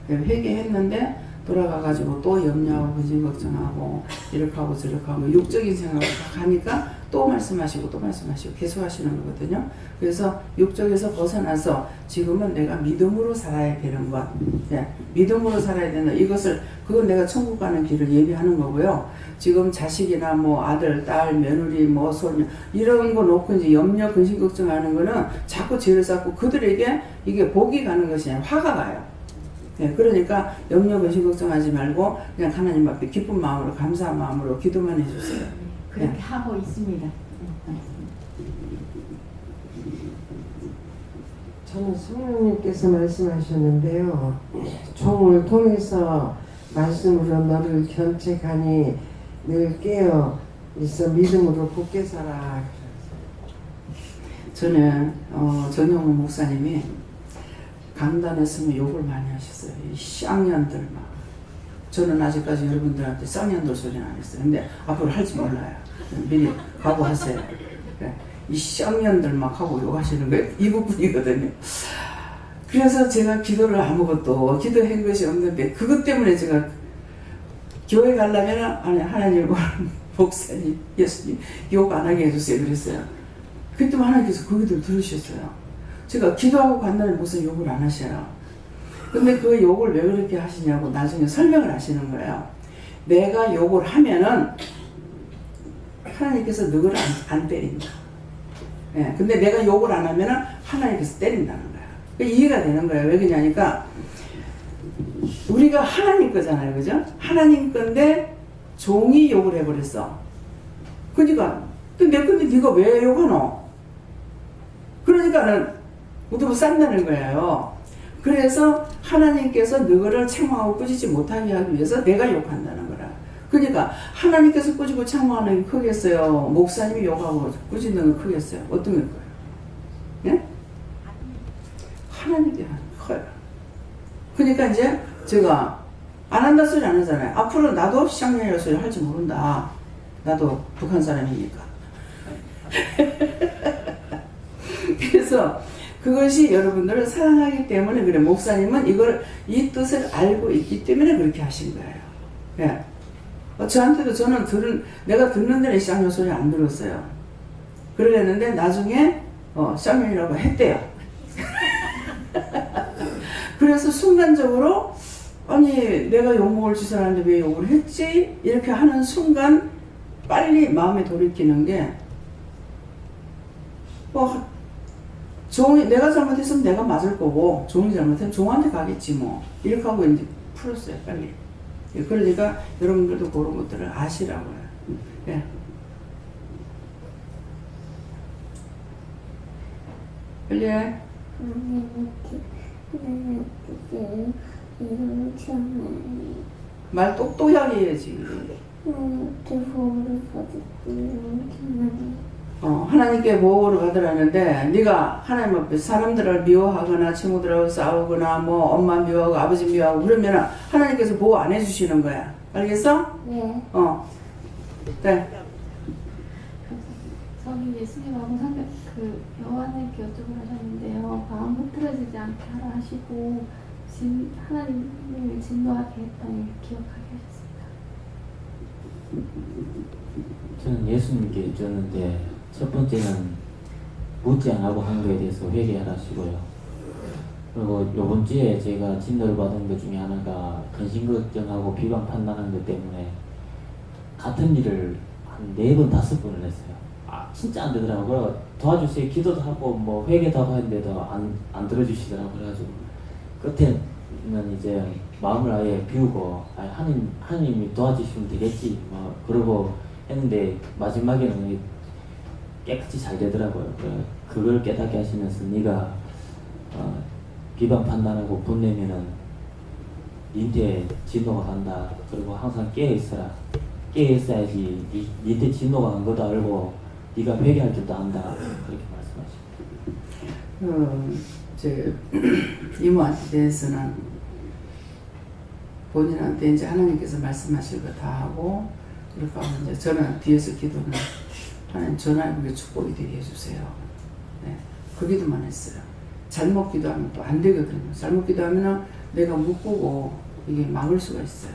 회개했는데 돌아가가지고 또 염려하고 근심 걱정하고 이렇게 하고 저렇게 하고 육적인 생각을 다 가니까 또 말씀하시고 또 말씀하시고 계속 하시는 거거든요. 그래서 육적에서 벗어나서 지금은 내가 믿음으로 살아야 되는 것. 예, 믿음으로 살아야 된다. 그건 내가 천국 가는 길을 예비하는 거고요. 지금 자식이나 뭐 아들, 딸, 며느리, 뭐 손녀 이런 거 놓고 이제 염려, 근심 걱정하는 거는 자꾸 죄를 쌓고 그들에게 이게 복이 가는 것이 아니라 화가 가요. 네, 그러니까 염려, 근심 걱정하지 말고 그냥 하나님 앞에 기쁜 마음으로 감사한 마음으로 기도만 해주세요. 그렇게 네. 하고 있습니다. 저는 성령님께서 말씀하셨는데요. 종을 통해서 말씀으로 너를 견책하니 늘 깨어 있어 믿음으로 굳게 살아. 저는 전용훈 목사님이 강단했으면 욕을 많이 하셨어요. 이 쌍년들 막. 저는 아직까지 여러분들한테 쌍년들 소리는 안 했어요. 근데 앞으로 할지 몰라요. 미리 각오하세요. 이 쌍년들 막 하고 욕하시는 거예요. 이부분이거든요. 그래서 제가 기도를 아무것도 기도한 것이 없는데 그것 때문에 제가 교회 가려면 아니 하나님 목사님 예수님 욕 안 하게 해주세요 그랬어요. 그때만 하나님께서 그 기도를 들으셨어요. 제가 기도하고 간다면 무슨 욕을 안 하셔요. 근데 그 욕을 왜 그렇게 하시냐고 나중에 설명을 하시는 거예요. 내가 욕을 하면은 하나님께서 너를 안 때린다. 예, 근데 내가 욕을 안 하면은 하나님께서 때린다는 거야. 이해가 되는 거예요. 왜 그러냐니까 우리가 하나님 거잖아요. 그죠? 하나님 건데 종이 욕을 해버렸어. 그러니까 근데 네가 왜 욕하노? 그러니까는 우두부 싼다는 거예요. 그래서 하나님께서 너를 책망하고 꾸짖지 못하게 하기 위해서 내가 욕한다는 거라. 그러니까 하나님께서 꾸짖고 책망하는 게 크겠어요? 목사님이 욕하고 꾸짖는 게 크겠어요? 어떤 게 커요? 예? 하나님께 커요. 그러니까 이제 제가 안 한다 소리 안 하잖아요. 앞으로 나도 쌍년이라 소리 할지 모른다. 나도 북한 사람이니까. 그래서 그것이 여러분들을 사랑하기 때문에 그래. 목사님은 이 뜻을 알고 있기 때문에 그렇게 하신 거예요. 예. 저한테도 내가 듣는 데는 쌍년 소리 안 들었어요. 그러랬는데 나중에 쌍년이라고 했대요. 그래서 순간적으로 아니 내가 욕먹을 짓을 하는데 왜 욕을 했지? 이렇게 하는 순간 빨리 마음에 돌이키는 게 내가 잘못했으면 내가 맞을 거고 종이 잘못했으면 종한테 가겠지 뭐 이렇게 하고 이제 풀었어요 빨리. 그러니까 여러분들도 그런 것들을 아시라고요. 예. 빨리 해. 말 똑똑하게 해야지. 하나님께 보호를 받으라는데 네가 하나님 앞에 사람들을 미워하거나 친구들하고 싸우거나 뭐 엄마 미워하고 아버지 미워하고 그러면 하나님께서 보호 안 해주시는 거야. 알겠어? 네. 네. 저는 예수님하고 요한에게 여쭤보려 하셨는데요. 마음 흐트러지지 않게 하라 하시고 하나님을 진노하게 했더니 기억하게 하셨습니다. 저는 예수님께 여쭈었는데 첫 번째는 묻지 않고 한 거에 대해서 회개하시고요. 그리고 요번 주에 제가 진노를 받은 것 중에 하나가 근심 걱정하고 비방 판단하는 것 때문에 같은 일을 한 4번, 5번을 했어요. 진짜 안 되더라고요. 도와주세요. 기도도 하고 뭐 회개도 하고 했는데도 안 들어주시더라고요. 그래가지고 끝에는 이제 마음을 아예 비우고 하나님이 도와주시면 되겠지 뭐 그러고 했는데 마지막에는 깨끗이 잘 되더라고요. 그걸 깨닫게 하시면서 네가 비방 판단하고 분내면은 니한테 진노가 간다. 그리고 항상 깨어있어라. 깨어있어야지 니한테 진노가 간 거다 알고 네가 회개할 줄도 안다. 그렇게 말씀하십니다. 제 이모한테 대해서는 본인한테 이제 하나님께서 말씀하실 거 다 하고 그렇게 하면 이제 저는 뒤에서 기도는 하나님 전화해보게 축복이 되게 해주세요. 네, 그 기도만 했어요. 잘못 기도하면 또 안 되거든요. 잘못 기도하면 내가 묶고 이게 막을 수가 있어요.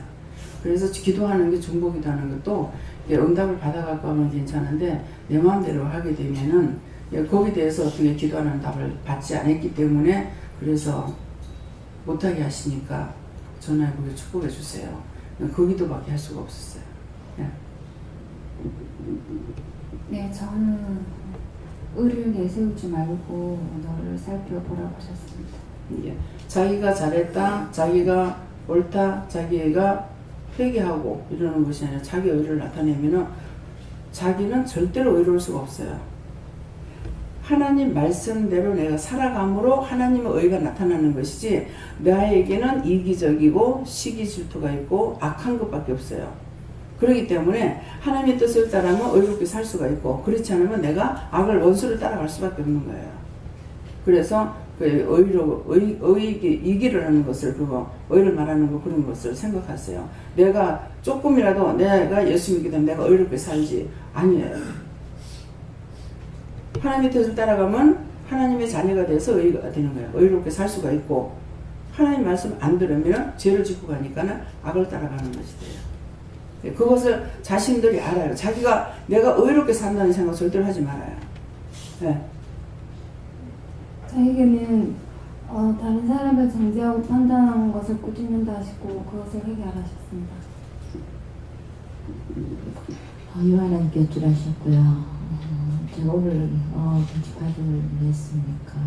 그래서 기도하는 게 중보 기도하는 것도 응답을 받아갈 거면 괜찮은데 내 마음대로 하게 되면은 거기에 대해서 어떻게 기도하는 답을 받지 않았기 때문에 그래서 못하게 하시니까 전화해보게 축복해 주세요. 그 기도밖에 할 수가 없었어요. 네. 네, 저는 의를 내세우지 말고 너를 살펴보라고 하셨습니다. 예. 자기가 잘했다, 자기가 옳다, 자기가 회개하고 이러는 것이 아니라 자기 의를 나타내면은 자기는 절대로 의로울 수가 없어요. 하나님 말씀대로 내가 살아감으로 하나님의 의가 나타나는 것이지 나에게는 이기적이고 시기 질투가 있고 악한 것밖에 없어요. 그렇기 때문에 하나님의 뜻을 따르면 의롭게 살 수가 있고 그렇지 않으면 내가 악을 원수를 따라갈 수밖에 없는 거예요. 그래서 그 이기를 하는 것을 의를 말하는 거 그런 것을 생각하세요. 내가 조금이라도 내가 예수 믿게 되면 내가 의롭게 살지 아니에요. 하나님의 뜻을 따라가면 하나님의 자녀가 돼서 의가 되는 거예요. 의롭게 살 수가 있고 하나님 말씀 안 들으면 죄를 짓고 가니까는 악을 따라가는 것이 돼요. 그것을 자신들이 알아요. 자기가 내가 의롭게 산다는 생각 절대로 하지 말아요. 네. 자에게는 다른 사람을 정죄하고 판단하는 것을 꾸짖는다 하시고 그것을 회개하셨습니다. 요한님께 어찌하셨고요. 제가 오늘 김치파전을 냈으니까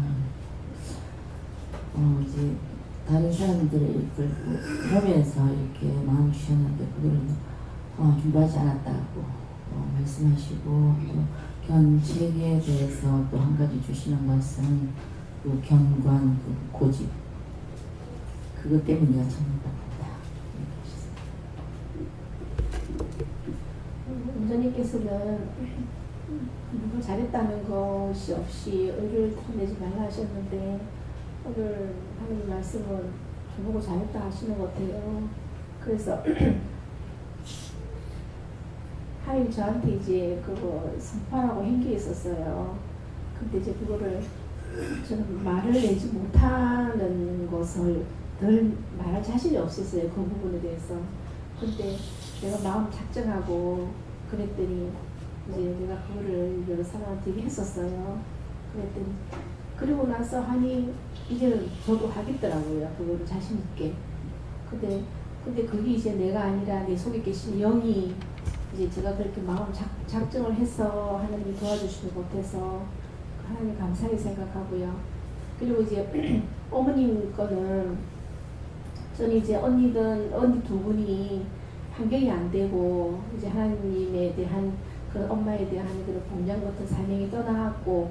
이제 다른 사람들을 보면서 이렇게 마음 주셨는데 그거를 준비하지 않았다고 말씀하시고 또 견책에 대해서 또 한 가지 주시는 것은 그 경관, 그 고집 그것 때문이가 전부다. 원장님께서는 누구 잘했다는 것이 없이 의를 드러내지 말라 하셨는데 오늘 하나님 말씀은 저보고 잘했다 하시는 것 같아요. 그래서 하나님 저한테 이제 그거 선파라고 한 게 있었어요. 근데 이제 그거를 저는 말을 내지 못하는 것을 덜 말할 자신이 없었어요. 그 부분에 대해서. 근데 내가 마음 작정하고 그랬더니 이제 내가 그거를 여러 사람한테 얘기했었어요. 그랬더니 그리고 나서 하니 이제 저도 하겠더라고요. 그거를 자신 있게. 근데 그게 이제 내가 아니라 내 속에 계신 영이 이제 제가 그렇게 마음 작정을 해서 하나님이 도와주시지 못해서 하나님 감사하게 생각하고요. 그리고 이제 어머님 거는 저는 이제 언니 두 분이 환경이 안 되고 이제 하나님에 대한 그 엄마에 대한 그런 봉장 같은 사명이 떠나갔고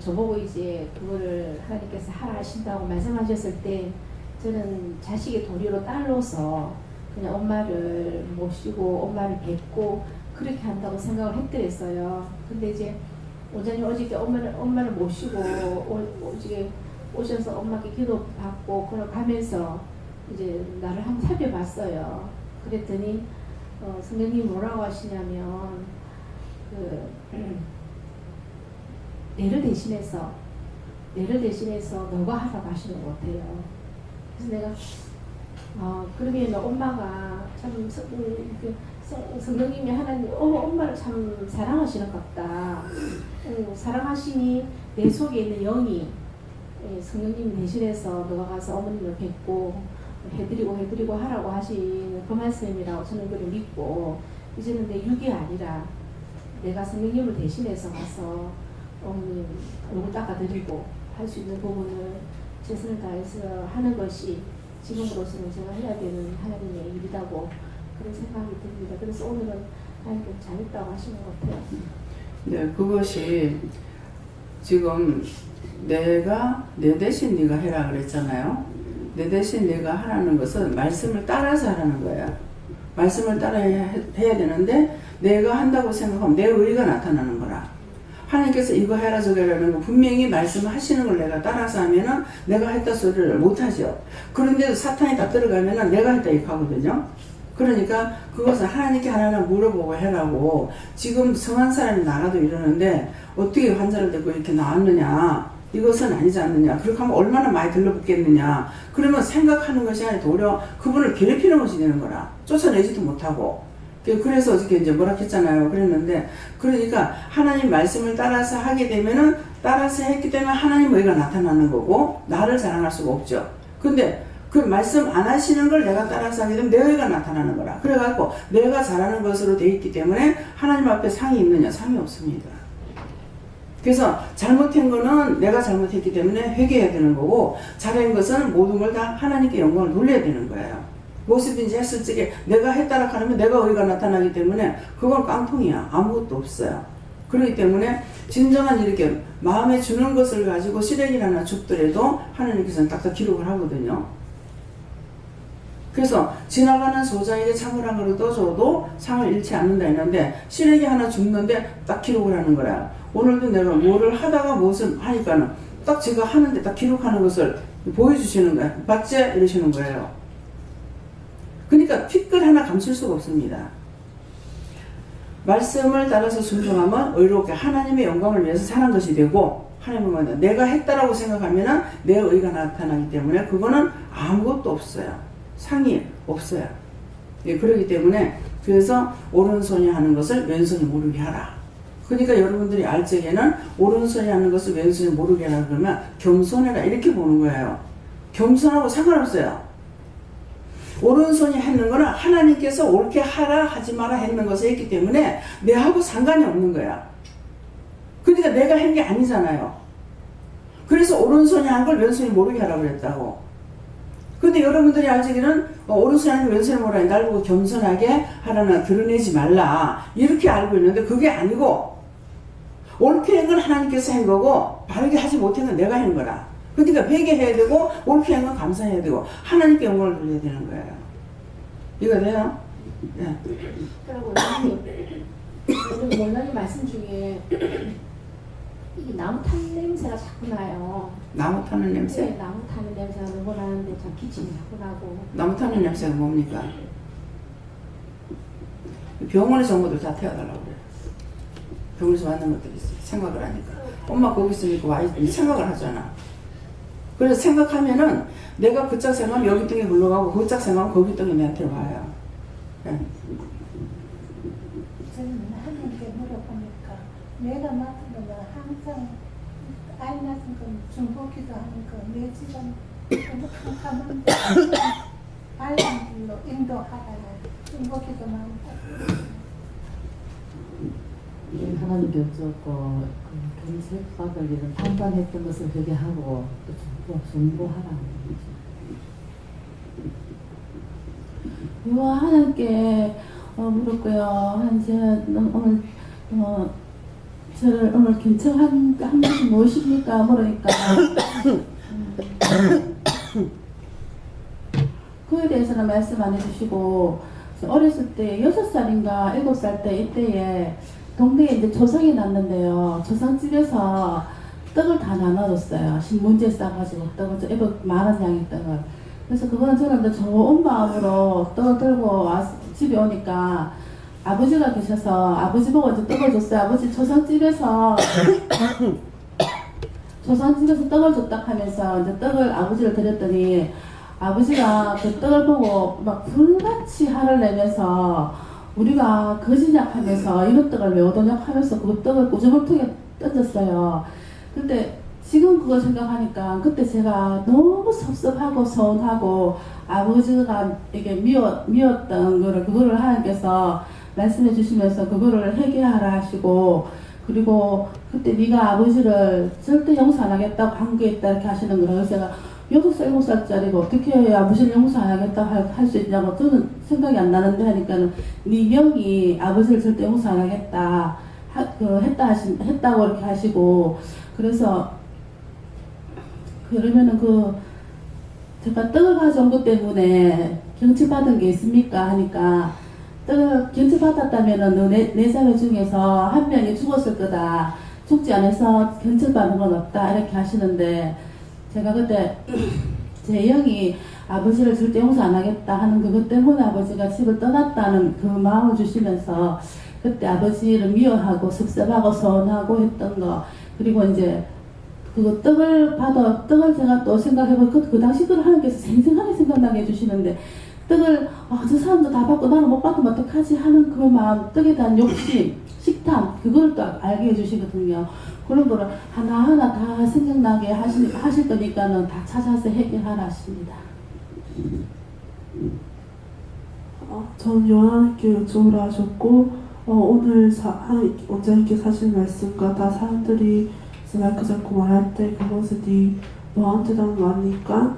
저보고 이제 그거를 하나님께서 하라 하신다고 말씀하셨을 때 저는 자식의 도리로 딸로서 그냥 엄마를 모시고 엄마를 뵙고 그렇게 한다고 생각을 했더랬어요. 근데 이제 원장님 어저께 엄마를 모시고 어저께 오셔서 엄마께 기도 받고 그러 가면서 이제 나를 한번 살펴봤어요. 그랬더니 선생님이 뭐라고 하시냐면 내를 대신해서 너가 하라고 하시는 것 같아요. 그래서 내가 그러면 엄마가 참 성령님이 하나님 엄마를 참 사랑하시는 것 같다. 사랑하시니 내 속에 있는 영이 성령님 대신해서 너가 가서 어머님을 뵙고 해드리고 하라고 하신 그 말씀이라고 저는 그걸 믿고 이제는 내 육이 아니라 내가 성령님을 대신해서 가서 어머님 얼굴 닦아드리고 할 수 있는 부분을 최선을 다해서 하는 것이 지금으로서는 제가 해야 되는 하나님의 일이라고 그런 생각이 듭니다. 그래서 오늘은 하나님께 잘했다고 하시는 것 같아요. 네, 그것이 지금 내가 내 대신 네가 해라 그랬잖아요. 내 대신 내가 하라는 것은 말씀을 따라서 하라는 거야. 말씀을 따라 해야 되는데 내가 한다고 생각하면 내 의가 나타나는 거라. 하나님께서 이거 해라 저거 해라는 거 분명히 말씀하시는 걸 내가 따라서 하면은 내가 했다 소리를 못하죠. 그런데도 사탄이 다 들어가면은 내가 했다 이렇게 하거든요. 그러니까 그것은 하나님께 하나하나 물어보고 해라고. 지금 성한 사람이 나가도 이러는데 어떻게 환자를 데리고 이렇게 나왔느냐, 이것은 아니지 않느냐, 그렇게 하면 얼마나 많이 들러붙겠느냐. 그러면 생각하는 것이 아니라 도리어 그분을 괴롭히는 것이 되는 거라. 쫓아내지도 못하고. 그래서 어저께 이제 뭐라 했잖아요. 그랬는데, 그러니까 하나님 말씀을 따라서 하게 되면은 따라서 했기 때문에 하나님 의가 나타나는 거고 나를 자랑할 수가 없죠. 근데 그 말씀 안 하시는 걸 내가 따라서 하게 되면 내 의가 나타나는 거라. 그래갖고 내가 잘하는 것으로 돼 있기 때문에 하나님 앞에 상이 있느냐? 상이 없습니다. 그래서 잘못한 거는 내가 잘못했기 때문에 회개해야 되는 거고, 잘한 것은 모든 걸 다 하나님께 영광을 돌려야 되는 거예요. 무엇이든지 했을 적에 내가 했다라 하면 내가 의가 나타나기 때문에 그건 깡통이야. 아무것도 없어요. 그렇기 때문에 진정한 이렇게 마음에 주는 것을 가지고 시래기를 하나 줍더라도 하나님께서는 딱딱 기록을 하거든요. 그래서 지나가는 소자에게 참을 한 그릇 줘도 상을 잃지 않는다 했는데, 시래기 하나 줍는데 딱 기록을 하는 거야. 오늘도 내가 뭐를 하다가 무엇을 하니까는 딱 제가 하는데 딱 기록하는 것을 보여주시는 거야. 맞지? 이러시는 거예요. 그러니까 티끌 하나 감출 수가 없습니다. 말씀을 따라서 순종하면 의롭게 하나님의 영광을 위해서 사는 것이 되고, 하나님은 내가 했다라고 생각하면 내 의가 나타나기 때문에 그거는 아무것도 없어요. 상이 없어요. 예, 그렇기 때문에 그래서 오른손이 하는 것을 왼손이 모르게 하라. 그러니까 여러분들이 알 적에는 오른손이 하는 것을 왼손이 모르게 하라 그러면 겸손해라 이렇게 보는 거예요. 겸손하고 상관없어요. 오른손이 하는 거는 하나님께서 옳게 하라 하지 마라 했는 것을 했기 때문에 내하고 상관이 없는 거야. 그러니까 내가 한 게 아니잖아요. 그래서 오른손이 한 걸 왼손이 모르게 하라고 그랬다고. 근데 여러분들이 알기는 오른손이 하는 걸 왼손이 모르게 날 보고 겸손하게 하라나 드러내지 말라 이렇게 알고 있는데 그게 아니고, 옳게 한 건 하나님께서 한 거고 바르게 하지 못한 건 내가 한 거라. 그러니까 회개해야 되고 옳게 한 건 감사해야 되고 하나님께 영광을 돌려야 되는 거예요. 이거 돼요? 네. 그리고 오늘 원장님 말씀 중에 이게 나무 타는 냄새가 자꾸 나요. 나무 타는 냄새? 네, 나무 타는 냄새가 너무 나는데 참 기침이 자꾸 나고. 나무 타는 냄새가 뭡니까? 병원에 정보들 다 태워달라고 그래요. 병원에서 왔는 것들이 있어요. 생각을 하니까. 엄마 거기 있으니까 와 생각을 하잖아. 그래서 생각하면은 내가 그짝 생각하면 여기 땅에 흘러가고 그짝 생각하면 거기 땅에 내한테 와요. 네. 저는 하나님께 물어보니까 내가 맡은 거는 항상 아이 낳은 건 중보기도 하니까 내 집은 너무 캄캄한데 밝은 길로 인도하다가 중보기도만 하고 하나님께 여쭙고 경색박을 이런 판단했던 것을 회개하고 또 중보하라는 거죠. 하나님께 물었고요. 제가 오늘 저를 오늘 경청한 것이 무엇입니까? 물으니까 그에 대해서는 말씀 안 해주시고, 어렸을 때 6살인가 7살 때 이때에 동네에 이제 조상이 났는데요. 조상집에서 떡을 다 나눠줬어요. 신문지에 싸가지고 떡을 애들 많은 양의 떡을. 그래서 그거는 저는 이제 좋은 마음으로 떡을 들고 집에 오니까 아버지가 계셔서 아버지 보고 이제 떡을 줬어요. 아버지 조상집에서 떡을 줬다 하면서 이제 떡을 아버지를 드렸더니 아버지가 그 떡을 보고 막 불같이 화를 내면서 우리가 거지냐 하면서 이런 떡을 왜 얻어냐 하면서 그 떡을 구조물통에 던졌어요. 근데 지금 그거 생각하니까 그때 제가 너무 섭섭하고 서운하고 아버지가 이게 미웠던 거를 그거를 하나님께서 말씀해 주시면서 그거를 회개하라 하시고, 그리고 그때 네가 아버지를 절대 용서 안 하겠다고 관계했다 이렇게 하시는 거라. 그래서 제가 6살, 7살짜리가 어떻게 아버지를 용서 안 하겠다고 할 수 있냐고 저는 생각이 안 나는데 하니까는 네 명이 아버지를 절대 용서 안 하겠다 했다고 이렇게 하시고, 그래서 그러면은 제가 떡을 가져온 것 때문에 경찰받은 게 있습니까? 하니까 떡을 경찰받았다면 너 네 자매 중에서 한 명이 죽었을 거다. 죽지 않아서 경찰받은 건 없다. 이렇게 하시는데 제가 그때 제 형이 아버지를 절대 용서 안 하겠다 하는 그것 때문에 아버지가 집을 떠났다는 그 마음을 주시면서 그때 아버지를 미워하고 섭섭하고 서운하고 했던 거, 그리고 이제 그 떡을 제가 또 생각해보면 그 당시 그걸 하나님께서 생생하게 생각나게 해주시는데 떡을 저 사람도 다 받고 나는 못 받으면 어떡하지 하는 그 마음, 떡에 대한 욕심, 식탐, 그걸 또 알게 해주시거든요. 그런 거를 하나하나 다 생각나게 하실 거니까는 다 찾아서 해결하라 하십니다. 전 요한께 요청을 하셨고 오늘 원장님께서 하신 말씀과 다 사람들이 마이크 잡고 말할 때 그것을 너한테만 왔니까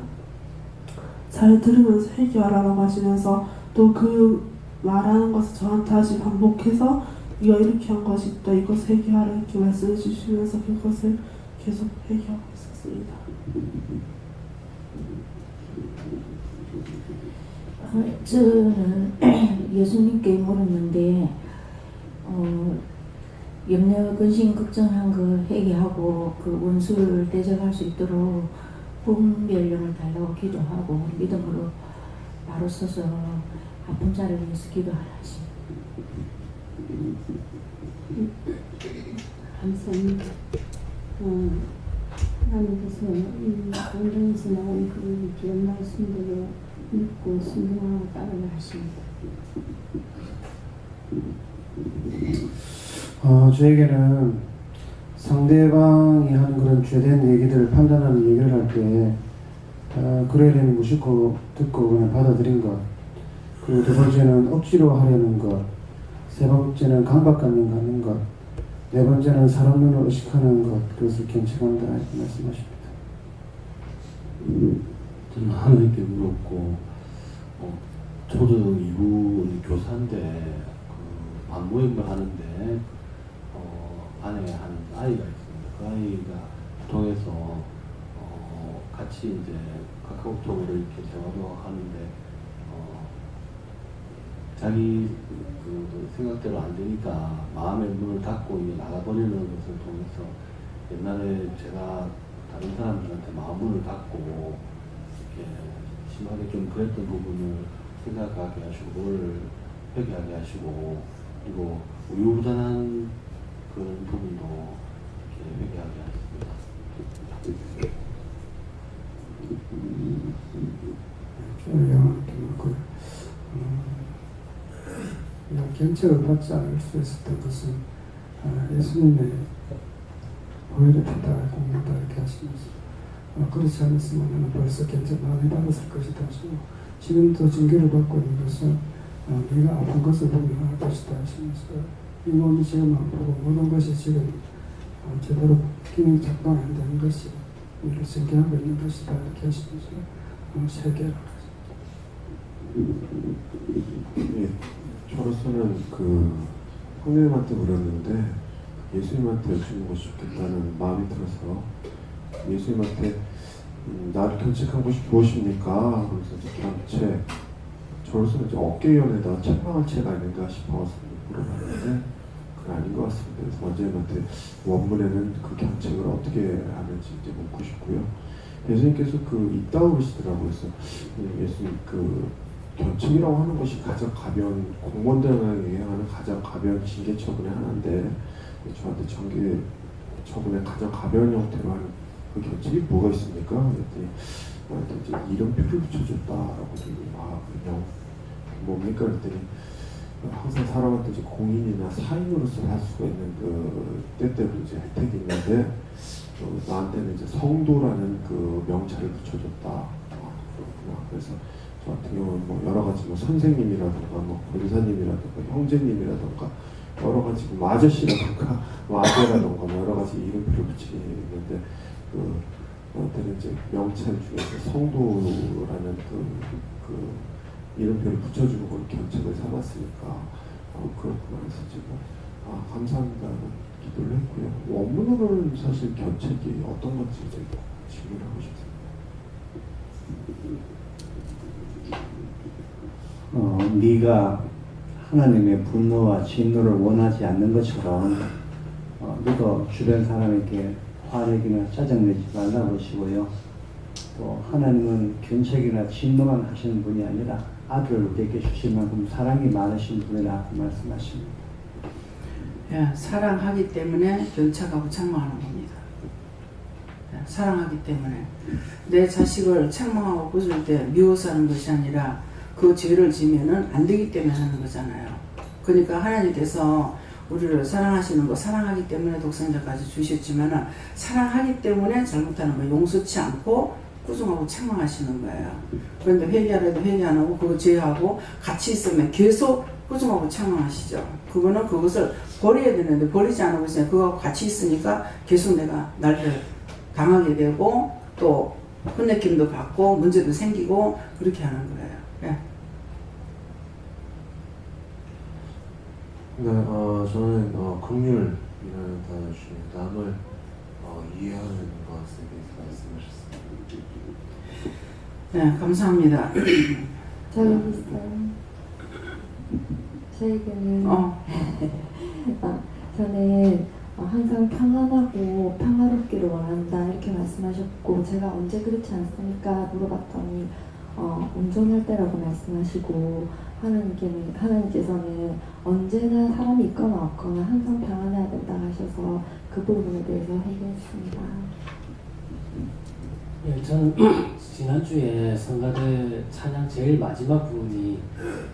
잘 들으면서 해결하라고 하시면서 또 그 말하는 것을 저한테 다시 반복해서 네가 이렇게 한 것이 있다, 이것을 해결하라 이렇게 말씀해 주시면서 그것을 계속 해결하고 있었습니다. 저는 예수님께 물었는데 염려, 근심, 걱정한 거 회개하고 그 원수를 대적할 수 있도록 분별력을 달라고 기도하고 믿음으로 바로 서서 아픈 자를 위해서 기도하라 하십니다. 감사합니다. 하나님께서 공동에서 나온 그 귀한 말씀대로 믿고 순종하고 따르라 하십니다. 저에게는 상대방이 하는 그런 죄된 얘기들을 판단하는 얘기를 할 때 그러려니 무심코 듣고 그냥 받아들인 것, 그리고 두 번째는 억지로 하려는 것, 세 번째는 강박관념 갖는 것, 네 번째는 사람 눈을 의식하는 것, 그것을 경청한다 이렇게 말씀하십니다. 저는 하나님께 물었고 초등 2부 교사인데 그 반모임을 하는데 반에 한 아이가 있습니다. 그 아이가 통해서 같이 이제 카카오톡으로 이렇게 대화도 하는데 자기 그 생각대로 안 되니까 마음의 문을 닫고 이제 나가버리는 것을 통해서 옛날에 제가 다른 사람들한테 마음 문을 닫고 이렇게 심하게 좀 그랬던 부분을 생각하게 하시고 그걸 회개하게 하시고 그리고 우유부단한 그런 부분도 이렇게 회개하게 하십니다. 경책을 받지 않을 수 있었던 것은 예수님의 보혈의 피다 공로다 이렇게 하시면서 그렇지 않았으면 나는 벌써 경책 많이 받았을 것이다 하시고 지금도 징계를 받고 있는 것은 네가 아픈 것을 보면 할 것이다 하시면서 이 몸이 지금 아프고 모든 것이 지금 제대로 기능이 작동 안 되는 것이 우리를 징계하고 있는 것이다 이렇게 하시면서 세계를 예, 저로서는 그 형님한테 물었는데 예수님한테 여쭈는 것이 좋겠다는 마음이 들어서 예수님한테 나를 견책한 것이 무엇입니까? 그래서 견책, 저로서는 이제 어깨연에다 책망할 채가 있는가 싶어서 물어봤는데 그건 아닌 것 같습니다. 그래서 원장님한테 원문에는 그 견책을 어떻게 하는지 이제 묻고 싶고요. 예수님께서 그 있다고 그러시더라고요. 그래서 예수님 그 견책이라고 하는 것이 가장 가벼운 공무원들에게 하는 가장 가벼운 징계 처분의 하나인데 저한테 징계 처분의 가장 가벼운 형태로 하는 그 견책이 뭐가 있습니까? 그랬더니 나한테 이제 이름표를 붙여줬다라고 그냥 뭡니까? 그랬더니 항상 사람한테 이제 공인이나 사인으로서 할 수가 있는 그 때때로 이제 혜택이 있는데 나한테는 이제 성도라는 그 명찰을 붙여줬다. 그렇구나. 그래서 저 같은 경우는 뭐 여러 가지 뭐 선생님이라든가 뭐 권사님이라든가 형제님이라든가 여러 가지 뭐 아저씨라든가 뭐 아재라든가 뭐 여러 가지 이름표를 붙이는데 저한테는 이제 명찰 중에서 성도라는 그 이름표를 붙여주는 걸 견책을 삼았으니까 그렇구나 해서 제가 감사합니다는 기도를 했고요. 원문으로는 사실 견책이 어떤 건지 이제 질문하고 싶습니다. 네가 하나님의 분노와 진노를 원하지 않는 것처럼 너도 주변 사람에게 화내기나 짜증내지 말라고 하시고요. 또 하나님은 견책이나 진노만 하시는 분이 아니라 아들을 우리에게 주실 만큼 사랑이 많으신 분이라고 말씀하십니다. 예, 사랑하기 때문에 견책하고 책망하는 겁니다. 예, 사랑하기 때문에 내 자식을 책망하고 꾸짖을 때 미워서 하는 것이 아니라 그 죄를 지면은 안 되기 때문에 하는 거잖아요. 그러니까 하나님께서 우리를 사랑하시는 거, 사랑하기 때문에 독생자까지 주셨지만은 사랑하기 때문에 잘못하는 거 용서치 않고 꾸중하고 책망하시는 거예요. 그런데 회개하려도 회개 안 하고 그거 죄하고 같이 있으면 계속 꾸중하고 책망하시죠. 그거는 그것을 버려야 되는데 버리지 않고 있으면 그거하고 같이 있으니까 계속 내가 나를 당하게 되고 또 혼내킴도 받고 문제도 생기고 그렇게 하는 거예요. 예. 네, 저는 긍휼이라는 단어 중에 남을 이해하는 것에 대해서 말씀하셨습니다. 네, 감사합니다. 저기 있어요. 저에게는 저는 항상 평안하고 평화롭기를 원한다 이렇게 말씀하셨고 제가 언제 그렇지 않습니까 물어봤더니 온전할 때라고 말씀하시고 하나님께서는 언제나 사람이 있거나 없거나 항상 평안해야 된다 하셔서 그 부분에 대해서 회개했습니다. 예, 저는 지난주에 성가대 찬양 제일 마지막 부분이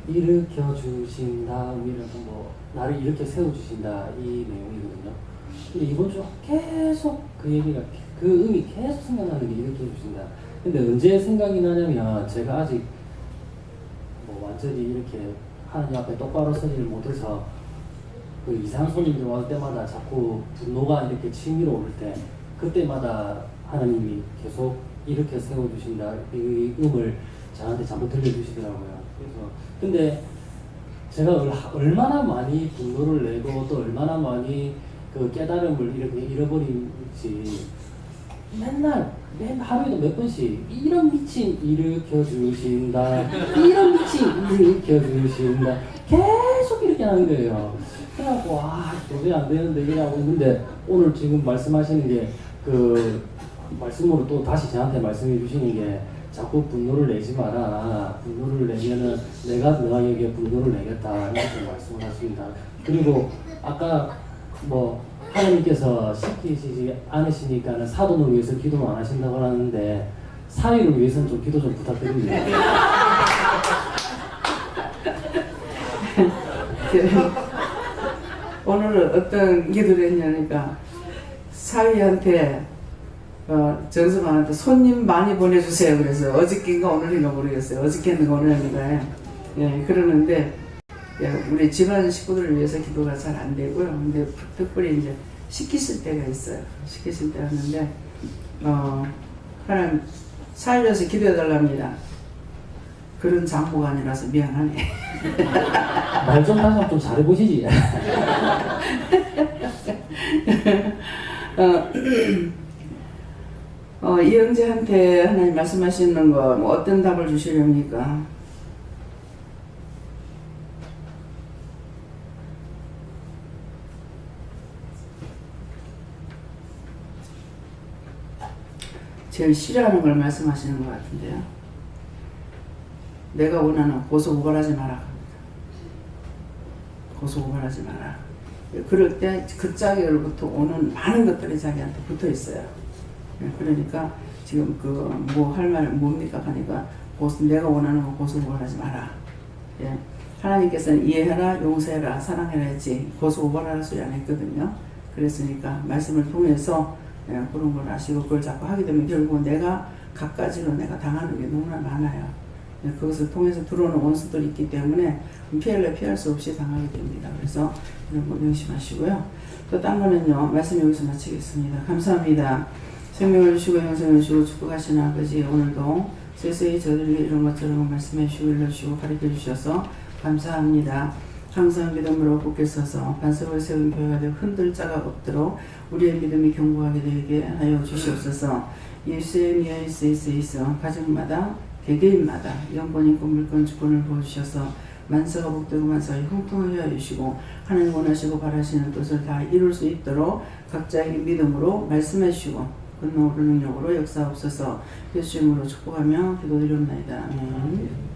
일으켜 주신 다음이라서 나를 이렇게 세워주신다 이 내용이거든요. 근데 이번 주 계속 그 얘기가 그 의미 계속 생각나는 게 일으켜 주신다. 근데 언제 생각이 나냐면 제가 아직 완전히 이렇게 하나님 앞에 똑바로 서지를 못해서 그 이상 손님들 올 때마다 자꾸 분노가 이렇게 치밀어 오를 때 그때마다 하나님이 계속 이렇게 세워주신다 이 음을 저한테 자꾸 들려주시더라고요. 그래서 근데 제가 얼마나 많이 분노를 내고 또 얼마나 많이 그 깨달음을 이렇게 잃어버린지 맨날 하루에도 몇 번씩 이런 미친 일으켜 주신다 이런 미친 일으켜 주신다 계속 이렇게 하는 거예요. 그래갖고 도저히 안 되는데 이러고 있는데 오늘 지금 말씀하시는 게 그 말씀으로 또 다시 저한테 말씀해 주시는 게 자꾸 분노를 내지 마라. 분노를 내면은 내가 너에게 분노를 내겠다 이렇게 말씀을 하십니다. 그리고 아까 하나님께서 시키시지 않으시니까는 사돈을 위해서 기도는 안 하신다고 하는데 사위를 위해서는 좀 기도 좀 부탁드립니다. 오늘은 어떤 기도를 했냐니까 사위한테 전수방한테 손님 많이 보내주세요. 그래서 어저께인가 오늘인가 모르겠어요. 어저께인가 오늘인가 예, 그러는데 우리 집안 식구들을 위해서 기도가 잘 안 되고요. 근데 특별히 이제 시키실 때가 있어요. 시키실 때가 있는데 하나님 살려서 기도해달랍니다. 그런 장모가 아니라서 미안하네. 말 좀 다시 좀 잘해보시지. 이영재한테 하나님 말씀하시는 거 어떤 답을 주시렵니까? 제일 싫어하는 걸 말씀하시는 것 같은데요. 내가 원하는 고소고발하지 마라. 고소고발하지 마라. 그럴 때 그 짝으로부터 오는 많은 것들이 자기한테 붙어 있어요. 그러니까 지금 할 말 뭡니까 하니까 내가 원하는 거 고소고발하지 마라. 예. 하나님께서는 이해하라, 용서해라, 사랑해라 했지 고소고발할 소리 안 했거든요. 그랬으니까 말씀을 통해서 그런 걸 아시고 그걸 자꾸 하게 되면 결국 내가 갖가지로 내가 당하는 게 너무나 많아요. 그것을 통해서 들어오는 원수들이 있기 때문에 피할 수 없이 당하게 됩니다. 그래서 이런 거 명심하시고요. 또 딴 거는요. 말씀 여기서 마치겠습니다. 감사합니다. 생명을 주시고 영생을 주시고 축복하시는 아버지 오늘도 세세히 저들에게 이런 것저런 말씀해 주시고 일러주시고 가르쳐 주셔서 감사합니다. 항상 믿음으로 굳게 서서 반석을 세운 교회가 되어 흔들 자가 없도록 우리의 믿음이 견고하게 되게 하여 주시옵소서. 예수의 미아이스에서 가정마다 개개인마다 영권, 인권, 물권, 주권을 보여주셔서 만사가 복되고 만사가 형통하게 하여 주시고 하나님 원하시고 바라시는 뜻을 다 이룰 수 있도록 각자에게 믿음으로 말씀해 주시고 건너오르는 능력으로 역사옵소서. 예수 이름으로 축복하며 기도드리옵나이다. 아멘.